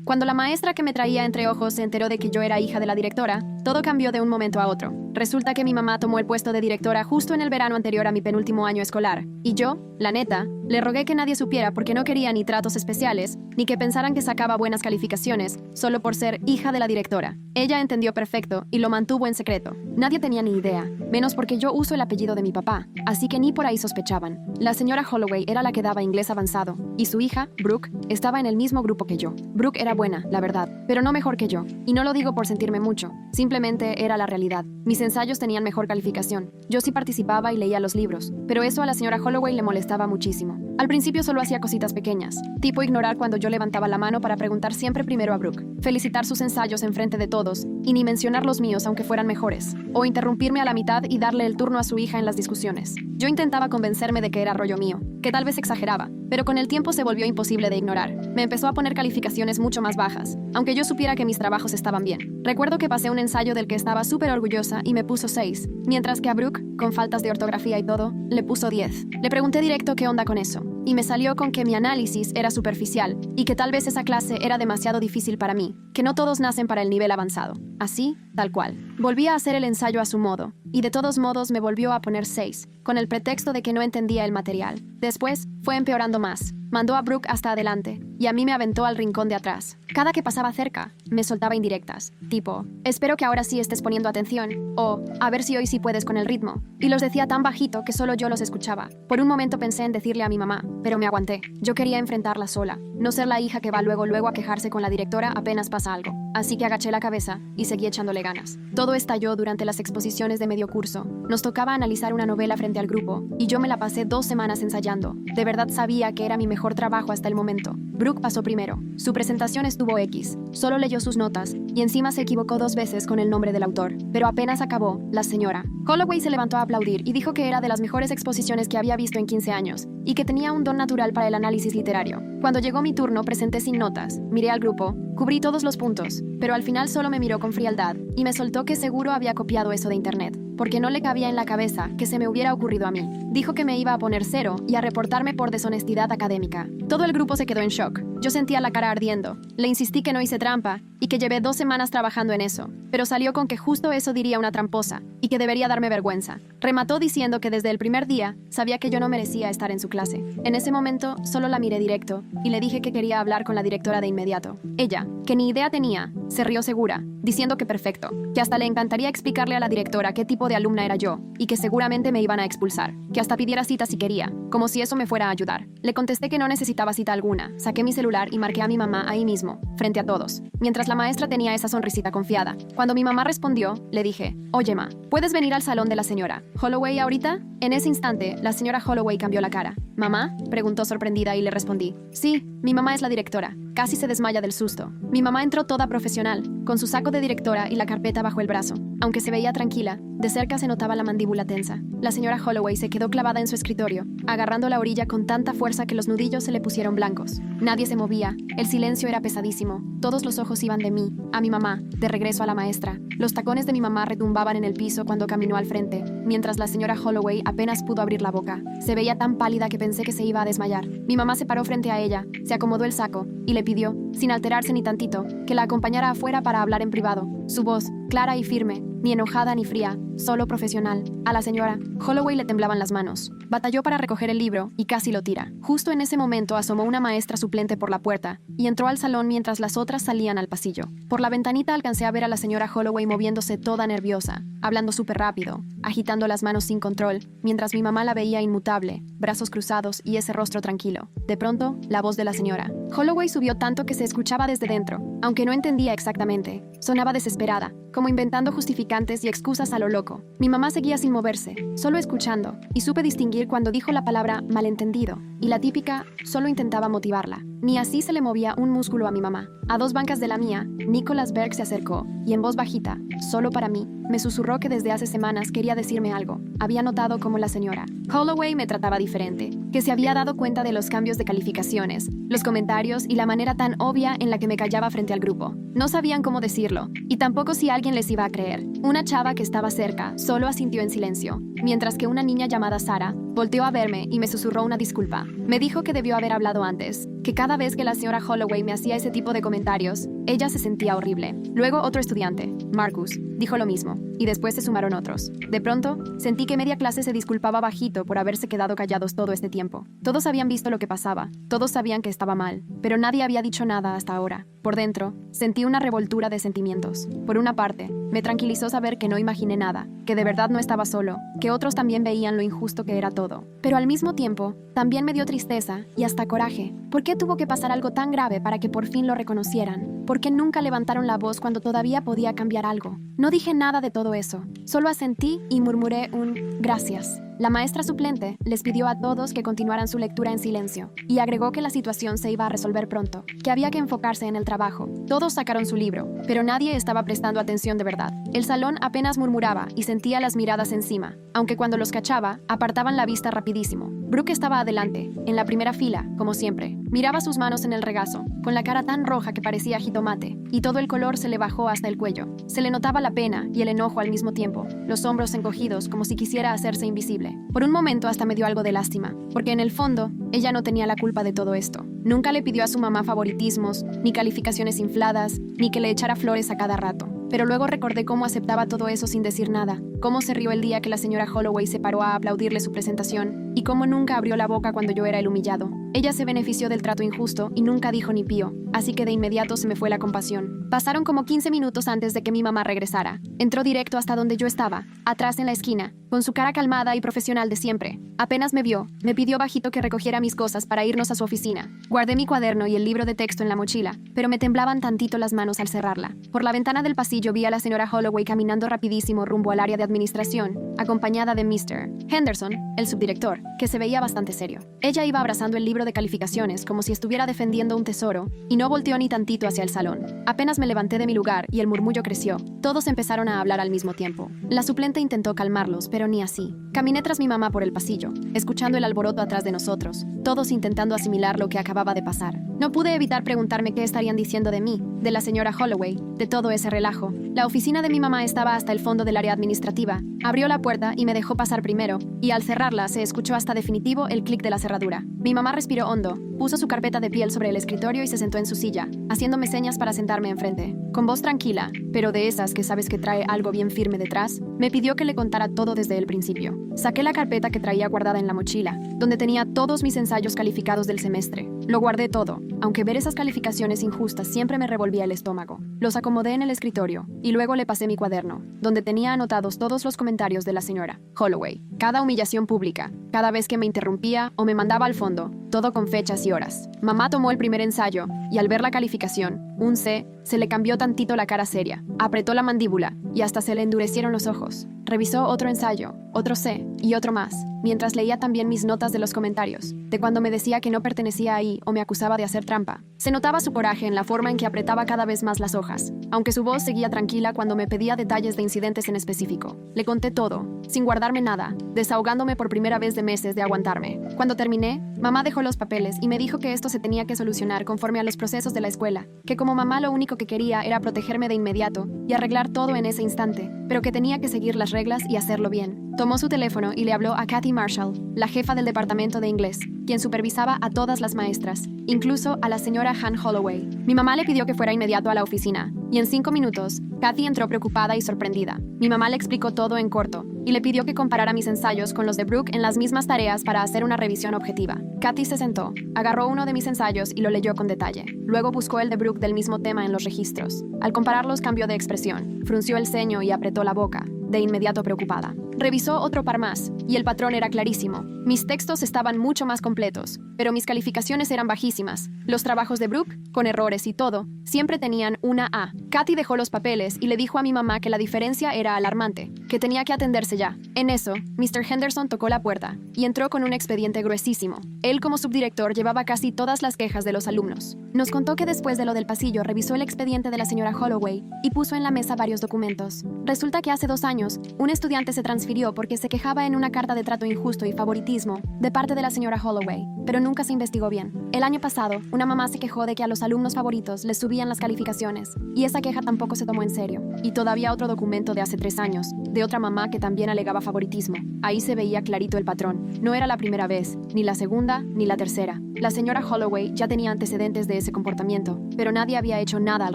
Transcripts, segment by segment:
Cuando la maestra que me traía entre ojos se enteró de que yo era hija de la directora, todo cambió de un momento a otro. Resulta que mi mamá tomó el puesto de directora justo en el verano anterior a mi penúltimo año escolar. Y yo, la neta, le rogué que nadie supiera porque no quería ni tratos especiales, ni que pensaran que sacaba buenas calificaciones, solo por ser hija de la directora. Ella entendió perfecto y lo mantuvo en secreto. Nadie tenía ni idea, menos porque yo uso el apellido de mi papá, así que ni por ahí sospechaban. La señora Holloway era la que daba inglés avanzado, y su hija, Brooke, estaba en el mismo grupo que yo. Brooke era buena, la verdad, pero no mejor que yo. Y no lo digo por sentirme mucho, simplemente era la realidad. Mis ensayos tenían mejor calificación. Yo sí participaba y leía los libros, pero eso a la señora Holloway le molestaba muchísimo. Al principio solo hacía cositas pequeñas, tipo ignorar cuando yo levantaba la mano para preguntar siempre primero a Brooke, felicitar sus ensayos enfrente de todos, y ni mencionar los míos aunque fueran mejores, o interrumpirme a la mitad y darle el turno a su hija en las discusiones. Yo intentaba convencerme de que era rollo mío, que tal vez exageraba, pero con el tiempo se volvió imposible de ignorar. Me empezó a poner calificaciones mucho más bajas, aunque yo supiera que mis trabajos estaban bien. Recuerdo que pasé un ensayo del que estaba súper orgullosa y me puso 6, mientras que a Brooke, con faltas de ortografía y todo, le puso 10. Le pregunté directo qué onda con eso, y me salió con que mi análisis era superficial y que tal vez esa clase era demasiado difícil para mí, que no todos nacen para el nivel avanzado. Así, tal cual. Volví a hacer el ensayo a su modo, y de todos modos me volvió a poner 6, con el pretexto de que no entendía el material. Después, fue empeorando más. Mandó a Brooke hasta adelante, y a mí me aventó al rincón de atrás. Cada que pasaba cerca, me soltaba indirectas, tipo, espero que ahora sí estés poniendo atención, o, a ver si hoy sí puedes con el ritmo. Y los decía tan bajito que solo yo los escuchaba. Por un momento pensé en decirle a mi mamá, pero me aguanté. Yo quería enfrentarla sola, no ser la hija que va luego a quejarse con la directora apenas pasa algo. Así que agaché la cabeza y seguí echándole ganas. Todo estalló durante las exposiciones de medio curso. Nos tocaba analizar una novela frente al grupo, y yo me la pasé 2 semanas ensayando. De verdad sabía que era mi mejor trabajo hasta el momento. Brooke pasó primero. Su presentación estuvo X. Solo leyó sus notas, y encima se equivocó 2 veces con el nombre del autor. Pero apenas acabó, la señora Holloway se levantó a aplaudir y dijo que era de las mejores exposiciones que había visto en 15 años, y que tenía un don natural para el análisis literario. Cuando llegó mi turno, presenté sin notas, miré al grupo, cubrí todos los puntos, pero al final solo me miró con frialdad y me soltó que seguro había copiado eso de internet, porque no le cabía en la cabeza que se me hubiera ocurrido a mí. Dijo que me iba a poner 0 y a reportarme por deshonestidad académica. Todo el grupo se quedó en shock. Yo sentía la cara ardiendo. Le insistí que no hice trampa y que llevé 2 semanas trabajando en eso, pero salió con que justo eso diría una tramposa y que debería darme vergüenza. Remató diciendo que desde el primer día sabía que yo no merecía estar en su clase. En ese momento solo la miré directo y le dije que quería hablar con la directora de inmediato. Ella, que ni idea tenía, se rió segura, diciendo que perfecto, que hasta le encantaría explicarle a la directora qué tipo de alumna era yo y que seguramente me iban a expulsar, que hasta pidiera cita si quería, como si eso me fuera a ayudar. Le contesté que no necesitaba cita alguna, saqué mi celular y marqué a mi mamá ahí mismo, frente a todos, mientras la maestra tenía esa sonrisita confiada. Cuando mi mamá respondió, le dije, oye ma, ¿puedes venir al salón de la señora Holloway ahorita? En ese instante, la señora Holloway cambió la cara. ¿Mamá?, preguntó sorprendida y le respondí, sí, mi mamá es la directora. Casi se desmaya del susto. Mi mamá entró toda profesional, con su saco de directora y la carpeta bajo el brazo. Aunque se veía tranquila, de cerca se notaba la mandíbula tensa. La señora Holloway se quedó clavada en su escritorio, agarrando la orilla con tanta fuerza que los nudillos se le pusieron blancos. Nadie se movía, el silencio era pesadísimo. Todos los ojos iban de mí, a mi mamá, de regreso a la maestra. Los tacones de mi mamá retumbaban en el piso cuando caminó al frente, mientras la señora Holloway apenas pudo abrir la boca. Se veía tan pálida que pensé que se iba a desmayar. Mi mamá se paró frente a ella, se acomodó el saco y le pidió, sin alterarse ni tantito, que la acompañara afuera para hablar en privado. Su voz, clara y firme, ni enojada ni fría, solo profesional. A la señora Holloway le temblaban las manos. Batalló para recoger el libro y casi lo tira. Justo en ese momento asomó una maestra suplente por la puerta y entró al salón mientras las otras salían al pasillo. Por la ventanita alcancé a ver a la señora Holloway moviéndose toda nerviosa, hablando súper rápido, agitando las manos sin control, mientras mi mamá la veía inmutable, brazos cruzados y ese rostro tranquilo. De pronto, la voz de la señora Holloway subió tanto que se escuchaba desde dentro, aunque no entendía exactamente. Sonaba desesperada, como inventando justificantes y excusas a lo loco. Mi mamá seguía sin moverse, solo escuchando, y supe distinguir cuando dijo la palabra malentendido, y la típica solo intentaba motivarla. Ni así se le movía un músculo a mi mamá. A 2 bancas de la mía, Nicholas Berg se acercó, y en voz bajita, solo para mí, me susurró que desde hace semanas quería decirme algo. Había notado cómo la señora Holloway me trataba diferente, que se había dado cuenta de los cambios de calificaciones, los comentarios y la manera tan obvia en la que me callaba frente al grupo. No sabían cómo decirlo, y tampoco si alguien les iba a creer. Una chava que estaba cerca solo asintió en silencio, mientras que una niña llamada Sara volteó a verme y me susurró una disculpa. Me dijo que debió haber hablado antes, que cada vez que la señora Holloway me hacía ese tipo de comentarios, ella se sentía horrible. Luego otro estudiante, Marcus, dijo lo mismo, y después se sumaron otros. De pronto, sentí que media clase se disculpaba bajito por haberse quedado callados todo este tiempo. Todos habían visto lo que pasaba, todos sabían que estaba mal, pero nadie había dicho nada hasta ahora. Por dentro, sentí una revoltura de sentimientos. Por una parte, me tranquilizó saber que no imaginé nada, que de verdad no estaba solo, que otros también veían lo injusto que era todo. Pero al mismo tiempo, también me dio tristeza y hasta coraje. ¿Por qué tuvo que pasar algo tan grave para que por fin lo reconocieran? ¿Por qué nunca levantaron la voz cuando todavía podía cambiar algo? No dije nada de todo eso, solo asentí y murmuré un gracias. La maestra suplente les pidió a todos que continuaran su lectura en silencio y agregó que la situación se iba a resolver pronto, que había que enfocarse en el trabajo. Todos sacaron su libro, pero nadie estaba prestando atención de verdad. El salón apenas murmuraba y sentía las miradas encima, aunque cuando los cachaba, apartaban la vista rapidísimo. Brooke estaba adelante, en la primera fila, como siempre. Miraba sus manos en el regazo, con la cara tan roja que parecía jitomate, y todo el color se le bajó hasta el cuello. Se le notaba la pena y el enojo al mismo tiempo, los hombros encogidos como si quisiera hacerse invisible. Por un momento hasta me dio algo de lástima, porque en el fondo, ella no tenía la culpa de todo esto. Nunca le pidió a su mamá favoritismos, ni calificaciones infladas, ni que le echara flores a cada rato. Pero luego recordé cómo aceptaba todo eso sin decir nada, cómo se rió el día que la señora Holloway se paró a aplaudirle su presentación, y cómo nunca abrió la boca cuando yo era el humillado. Ella se benefició del trato injusto y nunca dijo ni pío, así que de inmediato se me fue la compasión. Pasaron como 15 minutos antes de que mi mamá regresara. Entró directo hasta donde yo estaba, atrás en la esquina, con su cara calmada y profesional de siempre. Apenas me vio, me pidió bajito que recogiera mis cosas para irnos a su oficina. Guardé mi cuaderno y el libro de texto en la mochila, pero me temblaban tantito las manos al cerrarla. Por la ventana del pasillo vi a la señora Holloway caminando rapidísimo rumbo al área de administración, acompañada de Mr. Henderson, el subdirector, que se veía bastante serio. Ella iba abrazando el libro de calificaciones como si estuviera defendiendo un tesoro, y no volteó ni tantito hacia el salón. Apenas me levanté de mi lugar y el murmullo creció. Todos empezaron a hablar al mismo tiempo. La suplente intentó calmarlos, pero ni así. Caminé tras mi mamá por el pasillo, escuchando el alboroto atrás de nosotros, todos intentando asimilar lo que acababa de pasar. No pude evitar preguntarme qué estarían diciendo de mí, de la señora Holloway, de todo ese relajo. La oficina de mi mamá estaba hasta el fondo del área administrativa. Abrió la puerta y me dejó pasar primero, y al cerrarla se escuchó hasta definitivo el clic de la cerradura. Mi mamá respiró hondo, puso su carpeta de piel sobre el escritorio y se sentó en su silla, haciéndome señas para sentarme enfrente. Con voz tranquila, pero de esas que sabes que trae algo bien firme detrás, me pidió que le contara todo desde el principio. Saqué la carpeta que traía guardada en la mochila, donde tenía todos mis ensayos calificados del semestre. Lo guardé todo, aunque ver esas calificaciones injustas siempre me revolvía el estómago. Los acomodé en el escritorio, y luego le pasé mi cuaderno, donde tenía anotados todos los comentarios de la señora Holloway. Cada humillación pública, cada vez que me interrumpía o me mandaba al fondo, todo con fechas y horas. Mamá tomó el primer ensayo, y al ver la calificación, un C, se le cambió tantito la cara seria, apretó la mandíbula, y hasta se le endurecieron los ojos. Revisó otro ensayo, otro C, y otro más, mientras leía también mis notas de los comentarios, de cuando me decía que no pertenecía ahí o me acusaba de hacer trampa. Se notaba su coraje en la forma en que apretaba cada vez más las hojas, aunque su voz seguía tranquila cuando me pedía detalles de incidentes en específico. Le conté todo, sin guardarme nada, desahogándome por primera vez de meses de aguantarme. Cuando terminé, mamá dejó los papeles y me dijo que esto se tenía que solucionar conforme a los procesos de la escuela, que como mamá lo único que quería era protegerme de inmediato y arreglar todo en ese instante, pero que tenía que seguir las reglas y hacerlo bien. Tomó su teléfono y le habló a Kathy Marshall, la jefa del departamento de inglés, quien supervisaba a todas las maestras, incluso a la señora Han Holloway. Mi mamá le pidió que fuera inmediato a la oficina, y en 5 minutos, Kathy entró preocupada y sorprendida. Mi mamá le explicó todo en corto, y le pidió que comparara mis ensayos con los de Brooke en las mismas tareas para hacer una revisión objetiva. Kathy se sentó, agarró uno de mis ensayos y lo leyó con detalle. Luego buscó el de Brooke del mismo tema en los registros. Al compararlos cambió de expresión, frunció el ceño y apretó la boca, de inmediato preocupada. Revisó otro par más, y el patrón era clarísimo. Mis textos estaban mucho más completos, pero mis calificaciones eran bajísimas. Los trabajos de Brooke, con errores y todo, siempre tenían una A. Kathy dejó los papeles y le dijo a mi mamá que la diferencia era alarmante, que tenía que atenderse ya. En eso, Mr. Henderson tocó la puerta, y entró con un expediente gruesísimo. Él, como subdirector, llevaba casi todas las quejas de los alumnos. Nos contó que después de lo del pasillo revisó el expediente de la señora Holloway y puso en la mesa varios documentos. Resulta que hace 2 años, un estudiante se transfirió porque se quejaba en una carta de trato injusto y favoritismo favoritismo de parte de la señora Holloway, pero nunca se investigó bien. El año pasado, una mamá se quejó de que a los alumnos favoritos les subían las calificaciones, y esa queja tampoco se tomó en serio. Y todavía otro documento de hace 3 años, de otra mamá que también alegaba favoritismo. Ahí se veía clarito el patrón. No era la primera vez, ni la segunda, ni la tercera. La señora Holloway ya tenía antecedentes de ese comportamiento, pero nadie había hecho nada al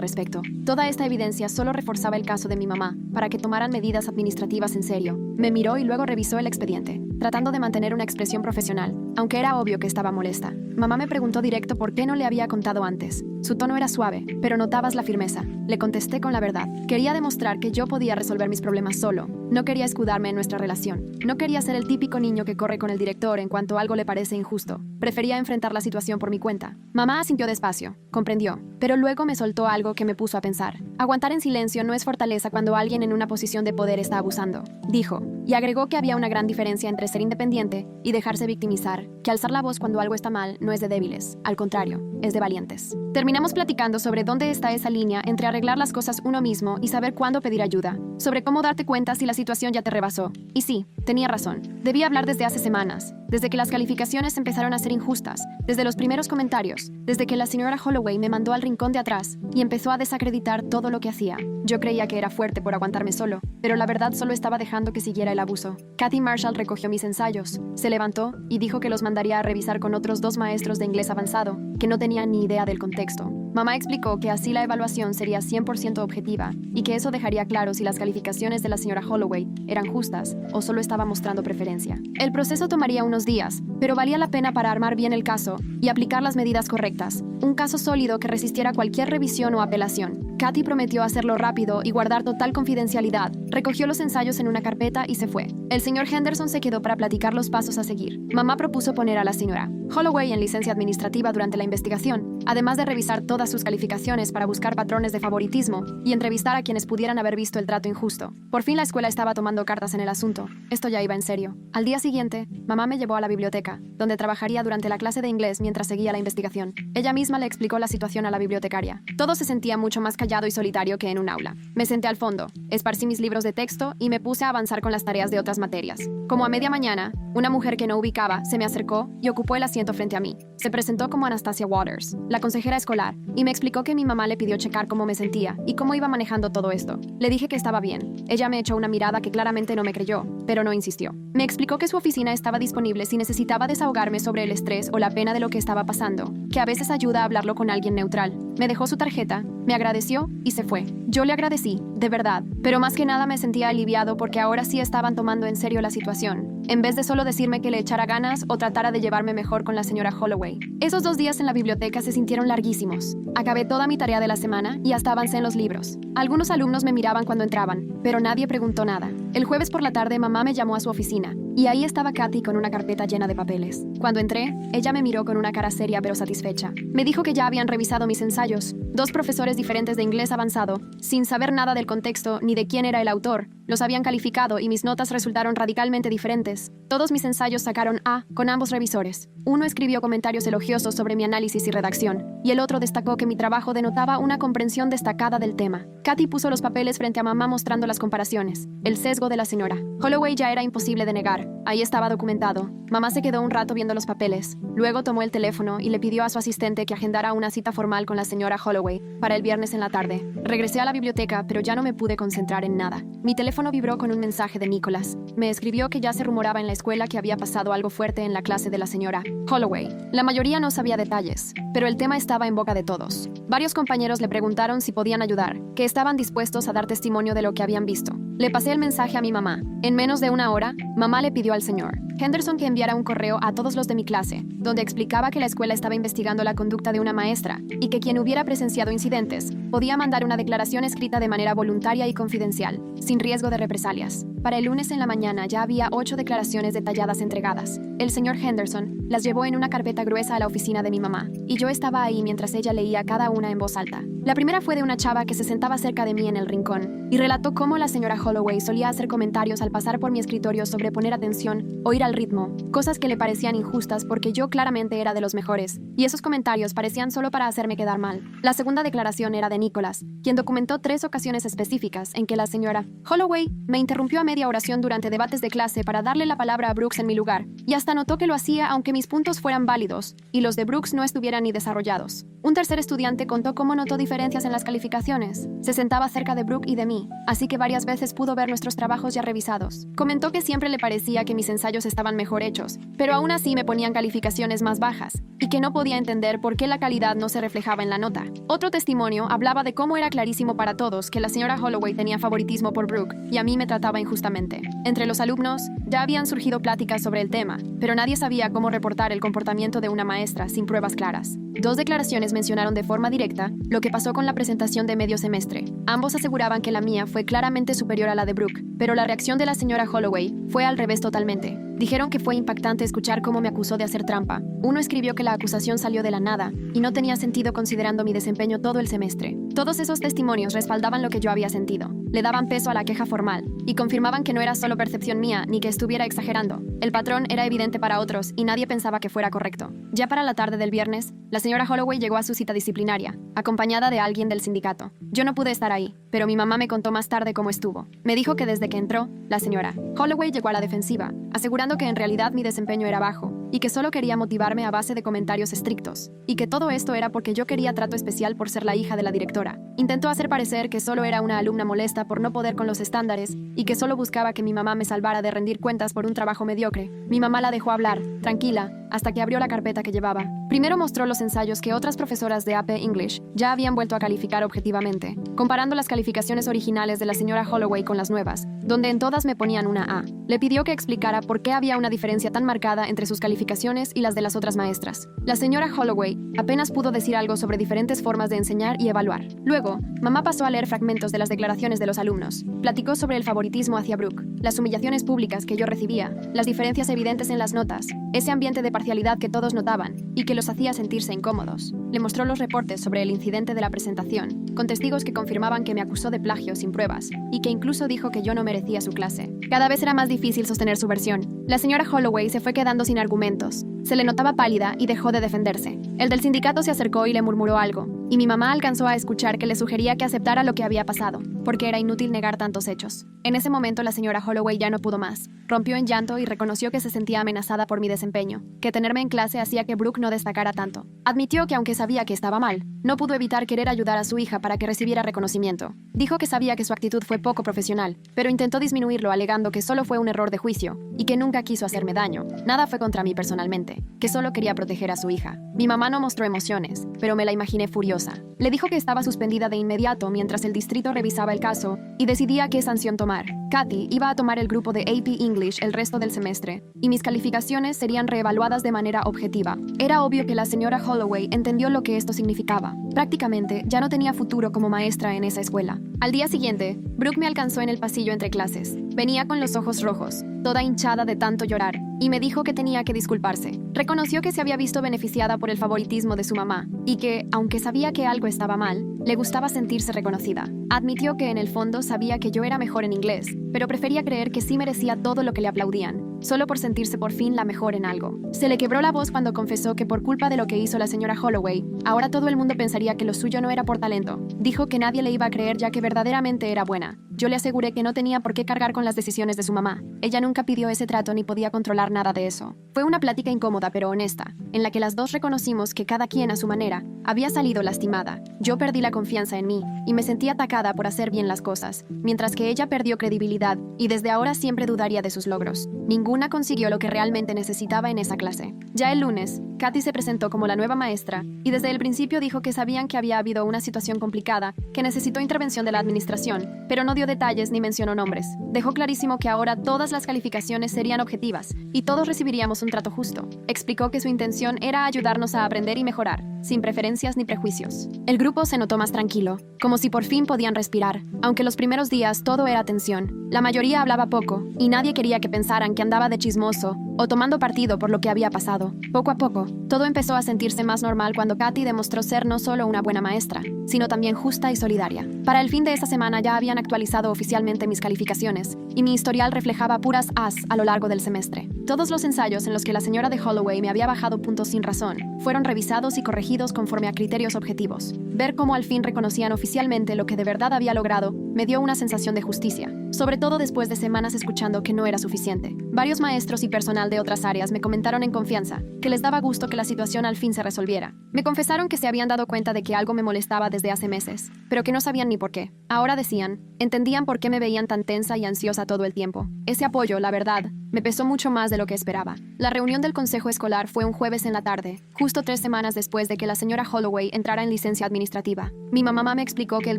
respecto. Toda esta evidencia solo reforzaba el caso de mi mamá, para que tomaran medidas administrativas en serio. Me miró y luego revisó el expediente, tratando de mantener una expresión profesional, aunque era obvio que estaba molesta. Mamá me preguntó directo por qué no le había contado antes. Su tono era suave, pero notabas la firmeza. Le contesté con la verdad. Quería demostrar que yo podía resolver mis problemas solo. No quería escudarme en nuestra relación. No quería ser el típico niño que corre con el director en cuanto algo le parece injusto. Prefería enfrentar la situación por mi cuenta. Mamá asintió despacio, comprendió, pero luego me soltó algo que me puso a pensar. Aguantar en silencio no es fortaleza cuando alguien en una posición de poder está abusando, dijo, y agregó que había una gran diferencia entre ser independiente y dejarse victimizar, que alzar la voz cuando algo está mal no es de débiles, al contrario, es de valientes. Terminamos platicando sobre dónde está esa línea entre arreglar las cosas uno mismo y saber cuándo pedir ayuda, sobre cómo darte cuenta si la situación ya te rebasó. Y sí, tenía razón. Debía hablar desde hace semanas, desde que las calificaciones empezaron a ser injustas, desde los primeros comentarios, desde que la señora Holloway me mandó al rincón de atrás y empezó a desacreditar todo lo que hacía. Yo creía que era fuerte por aguantarme solo, pero la verdad solo estaba dejando que siguiera el abuso. Kathy Marshall recogió mis ensayos, se levantó y dijo que los mandaría a revisar con otros 2 maestros de inglés avanzado, que no tenían ni idea del contexto. Mamá explicó que así la evaluación sería 100% objetiva y que eso dejaría claro si las calificaciones de la señora Holloway eran justas o solo estaba mostrando preferencia. El proceso tomaría unos días, pero valía la pena para armar bien el caso y aplicar las medidas correctas. Un caso sólido que resistiera cualquier revisión o apelación. Kathy prometió hacerlo rápido y guardar total confidencialidad. Recogió los ensayos en una carpeta y se fue. El señor Henderson se quedó para platicar los pasos a seguir. Mamá propuso poner a la señora Holloway en licencia administrativa durante la investigación, además de revisar todas sus calificaciones para buscar patrones de favoritismo y entrevistar a quienes pudieran haber visto el trato injusto. Por fin la escuela estaba tomando cartas en el asunto. Esto ya iba en serio. Al día siguiente, mamá me llevó a la biblioteca, donde trabajaría durante la clase de inglés mientras seguía la investigación. Ella misma le explicó la situación a la bibliotecaria. Todo se sentía mucho más callado y solitario que en un aula. Me senté al fondo, esparcí mis libros de texto y me puse a avanzar con las tareas de otras materias. Como a media mañana, una mujer que no ubicaba se me acercó y ocupó el asiento frente a mí. Se presentó como Anastasia Waters, la consejera escolar, y me explicó que mi mamá le pidió checar cómo me sentía y cómo iba manejando todo esto. Le dije que estaba bien. Ella me echó una mirada que claramente no me creyó, pero no insistió. Me explicó que su oficina estaba disponible si necesitaba desahogarme sobre el estrés o la pena de lo que estaba pasando, que a veces ayuda a hablarlo con alguien neutral. Me dejó su tarjeta, me agradeció y se fue. Yo le agradecí, de verdad, pero más que nada me sentía aliviado porque ahora sí estaban tomando en serio la situación, en vez de solo decirme que le echara ganas o tratara de llevarme mejor con la señora Holloway. Esos 2 días en la biblioteca se sintieron larguísimos. Acabé toda mi tarea de la semana y hasta avancé en los libros. Algunos alumnos me miraban cuando entraban, pero nadie preguntó nada. El jueves por la tarde mamá me llamó a su oficina y ahí estaba Kathy con una carpeta llena de papeles. Cuando entré, ella me miró con una cara seria pero satisfecha. Me dijo que ya habían revisado mis ensayos. 2 profesores diferentes de inglés avanzado, sin saber nada del contexto ni de quién era el autor, los habían calificado y mis notas resultaron radicalmente diferentes. Todos mis ensayos sacaron A con ambos revisores. Uno escribió comentarios elogiosos sobre mi análisis y redacción, y el otro destacó que mi trabajo denotaba una comprensión destacada del tema. Kathy puso los papeles frente a mamá mostrando las comparaciones. El sesgo de la señora Holloway ya era imposible de negar. Ahí estaba documentado. Mamá se quedó un rato viendo los papeles. Luego tomó el teléfono y le pidió a su asistente que agendara una cita formal con la señora Holloway para el viernes en la tarde. Regresé a la biblioteca, pero ya no me pude concentrar en nada. Mi teléfono vibró con un mensaje de Nicholas. Me escribió que ya se rumoraba en la escuela que había pasado algo fuerte en la clase de la señora Holloway. La mayoría no sabía detalles, pero el tema estaba en boca de todos. Varios compañeros le preguntaron si podían ayudar, que estaban dispuestos a dar testimonio de lo que habían visto. Le pasé el mensaje a mi mamá. En menos de una hora, mamá le pidió al señor Henderson que enviara un correo a todos los de mi clase, donde explicaba que la escuela estaba investigando la conducta de una maestra y que quien hubiera presenciado incidentes podía mandar una declaración escrita de manera voluntaria y confidencial, sin riesgo de represalias. Para el lunes en la mañana ya había 8 declaraciones detalladas entregadas. El señor Henderson las llevó en una carpeta gruesa a la oficina de mi mamá, y yo estaba ahí mientras ella leía cada una en voz alta. La primera fue de una chava que se sentaba cerca de mí en el rincón, y relató cómo la señora Holloway solía hacer comentarios al pasar por mi escritorio sobre poner atención o ir al ritmo, cosas que le parecían injustas porque yo claramente era de los mejores, y esos comentarios parecían solo para hacerme quedar mal. La segunda declaración era de Nicholas, quien documentó 3 ocasiones específicas en que la señora Holloway me interrumpió a media oración durante debates de clase para darle la palabra a Brooks en mi lugar, y hasta notó que lo hacía aunque mis puntos fueran válidos y los de Brooks no estuvieran ni desarrollados. Un tercer estudiante contó cómo notó diferencias en las calificaciones. Se sentaba cerca de Brooke y de mí, así que varias veces pudo ver nuestros trabajos ya revisados. Comentó que siempre le parecía que mis ensayos estaban mejor hechos, pero aún así me ponían calificaciones más bajas, y que no podía entender por qué la calidad no se reflejaba en la nota. Otro testimonio hablaba de cómo era clarísimo para todos que la señora Holloway tenía favoritismo por Brooke, y a mí me trataba injustamente. Entre los alumnos, ya habían surgido pláticas sobre el tema, pero nadie sabía cómo reportar el comportamiento de una maestra sin pruebas claras. 2 declaraciones mencionaron de forma directa lo que pasó con la presentación de medio semestre. Ambos aseguraban que la mía fue claramente superior a la de Brooke, pero la reacción de la señora Holloway fue al revés totalmente. Dijeron que fue impactante escuchar cómo me acusó de hacer trampa. Uno escribió que la acusación salió de la nada y no tenía sentido considerando mi desempeño todo el semestre. Todos esos testimonios respaldaban lo que yo había sentido. Le daban peso a la queja formal y confirmaban que no era solo percepción mía ni que estuviera exagerando. El patrón era evidente para otros y nadie pensaba que fuera correcto. Ya para la tarde del viernes, la señora Holloway llegó a su cita disciplinaria, acompañada de alguien del sindicato. Yo no pude estar ahí, pero mi mamá me contó más tarde cómo estuvo. Me dijo que desde que entró, la señora Holloway llegó a la defensiva, asegurando que en realidad mi desempeño era bajo y que solo quería motivarme a base de comentarios estrictos, y que todo esto era porque yo quería trato especial por ser la hija de la directora. Intentó hacer parecer que solo era una alumna molesta por no poder con los estándares y que solo buscaba que mi mamá me salvara de rendir cuentas por un trabajo mediocre. Mi mamá la dejó hablar, tranquila, hasta que abrió la carpeta que llevaba. Primero mostró los ensayos que otras profesoras de AP English ya habían vuelto a calificar objetivamente, comparando las calificaciones originales de la señora Holloway con las nuevas, donde en todas me ponían una A. Le pidió que explicara por qué había una diferencia tan marcada entre sus calificaciones y las de las otras maestras. La señora Holloway apenas pudo decir algo sobre diferentes formas de enseñar y evaluar. Luego, mamá pasó a leer fragmentos de las declaraciones de los alumnos. Platicó sobre el favoritismo hacia Brooke, las humillaciones públicas que yo recibía, las diferencias evidentes en las notas, ese ambiente de parcialidad que todos notaban y que los hacía sentirse incómodos. Le mostró los reportes sobre el incidente de la presentación, con testigos que confirmaban que me acusó de plagio sin pruebas y que incluso dijo que yo no merecía su clase. Cada vez era más difícil sostener su versión. La señora Holloway se fue quedando sin argumentos. Se le notaba pálida y dejó de defenderse. El del sindicato se acercó y le murmuró algo, y mi mamá alcanzó a escuchar que le sugería que aceptara lo que había pasado, porque era inútil negar tantos hechos. En ese momento la señora Holloway ya no pudo más. Rompió en llanto y reconoció que se sentía amenazada por mi desempeño, que tenerme en clase hacía que Brooke no destacara tanto. Admitió que aunque sabía que estaba mal, no pudo evitar querer ayudar a su hija para que recibiera reconocimiento. Dijo que sabía que su actitud fue poco profesional, pero intentó disminuirlo alegando que solo fue un error de juicio y que nunca quiso hacerme daño. Nada fue contra mí personalmente, que solo quería proteger a su hija. Mi mamá no mostró emociones, pero me la imaginé furiosa. Le dijo que estaba suspendida de inmediato mientras el distrito revisaba el caso y decidía qué sanción tomar. Kathy iba a tomar el grupo de AP English el resto del semestre, y mis calificaciones serían reevaluadas de manera objetiva. Era obvio que la señora Holloway entendió lo que esto significaba. Prácticamente ya no tenía futuro como maestra en esa escuela. Al día siguiente, Brooke me alcanzó en el pasillo entre clases. Venía con los ojos rojos, toda hinchada de tanto llorar, y me dijo que tenía que disculparse. Reconoció que se había visto beneficiada por el favoritismo de su mamá, y que, aunque sabía que algo estaba mal, le gustaba sentirse reconocida. Admitió que en el fondo sabía que yo era mejor en inglés, pero prefería creer que sí merecía todo lo que le aplaudían, solo por sentirse por fin la mejor en algo. Se le quebró la voz cuando confesó que por culpa de lo que hizo la señora Holloway, ahora todo el mundo pensaría que lo suyo no era por talento. Dijo que nadie le iba a creer ya que verdaderamente era buena. Yo le aseguré que no tenía por qué cargar con las decisiones de su mamá. Ella nunca pidió ese trato ni podía controlar nada de eso. Fue una plática incómoda pero honesta, en la que las dos reconocimos que cada quien a su manera había salido lastimada. Yo perdí la confianza en mí y me sentí atacada por hacer bien las cosas, mientras que ella perdió credibilidad y desde ahora siempre dudaría de sus logros. Ninguna consiguió lo que realmente necesitaba en esa clase. Ya el lunes, Kathy se presentó como la nueva maestra y desde el principio dijo que sabían que había habido una situación complicada que necesitó intervención de la administración, pero no dio detalles ni mencionó nombres. Dejó clarísimo que ahora todas las calificaciones serían objetivas y todos recibiríamos un trato justo. Explicó que su intención era ayudarnos a aprender y mejorar. sin preferencias ni prejuicios. El grupo se notó más tranquilo, como si por fin podían respirar, aunque los primeros días todo era tensión. La mayoría hablaba poco, y nadie quería que pensaran que andaba de chismoso o tomando partido por lo que había pasado. Poco a poco, todo empezó a sentirse más normal cuando Katy demostró ser no solo una buena maestra, sino también justa y solidaria. Para el fin de esa semana ya habían actualizado oficialmente mis calificaciones, y mi historial reflejaba puras As a lo largo del semestre. Todos los ensayos en los que la señora de Holloway me había bajado puntos sin razón fueron revisados y corregidos conforme a criterios objetivos. Ver cómo al fin reconocían oficialmente lo que de verdad había logrado me dio una sensación de justicia, sobre todo después de semanas escuchando que no era suficiente. Varios maestros y personal de otras áreas me comentaron en confianza que les daba gusto que la situación al fin se resolviera. Me confesaron que se habían dado cuenta de que algo me molestaba desde hace meses, pero que no sabían ni por qué. Ahora decían, entendían por qué me veían tan tensa y ansiosa todo el tiempo. Ese apoyo, la verdad, me pesó mucho más de lo que esperaba. La reunión del consejo escolar fue un jueves en la tarde, justo 3 semanas después de que la señora Holloway entrara en licencia administrativa. Mi mamá me explicó que el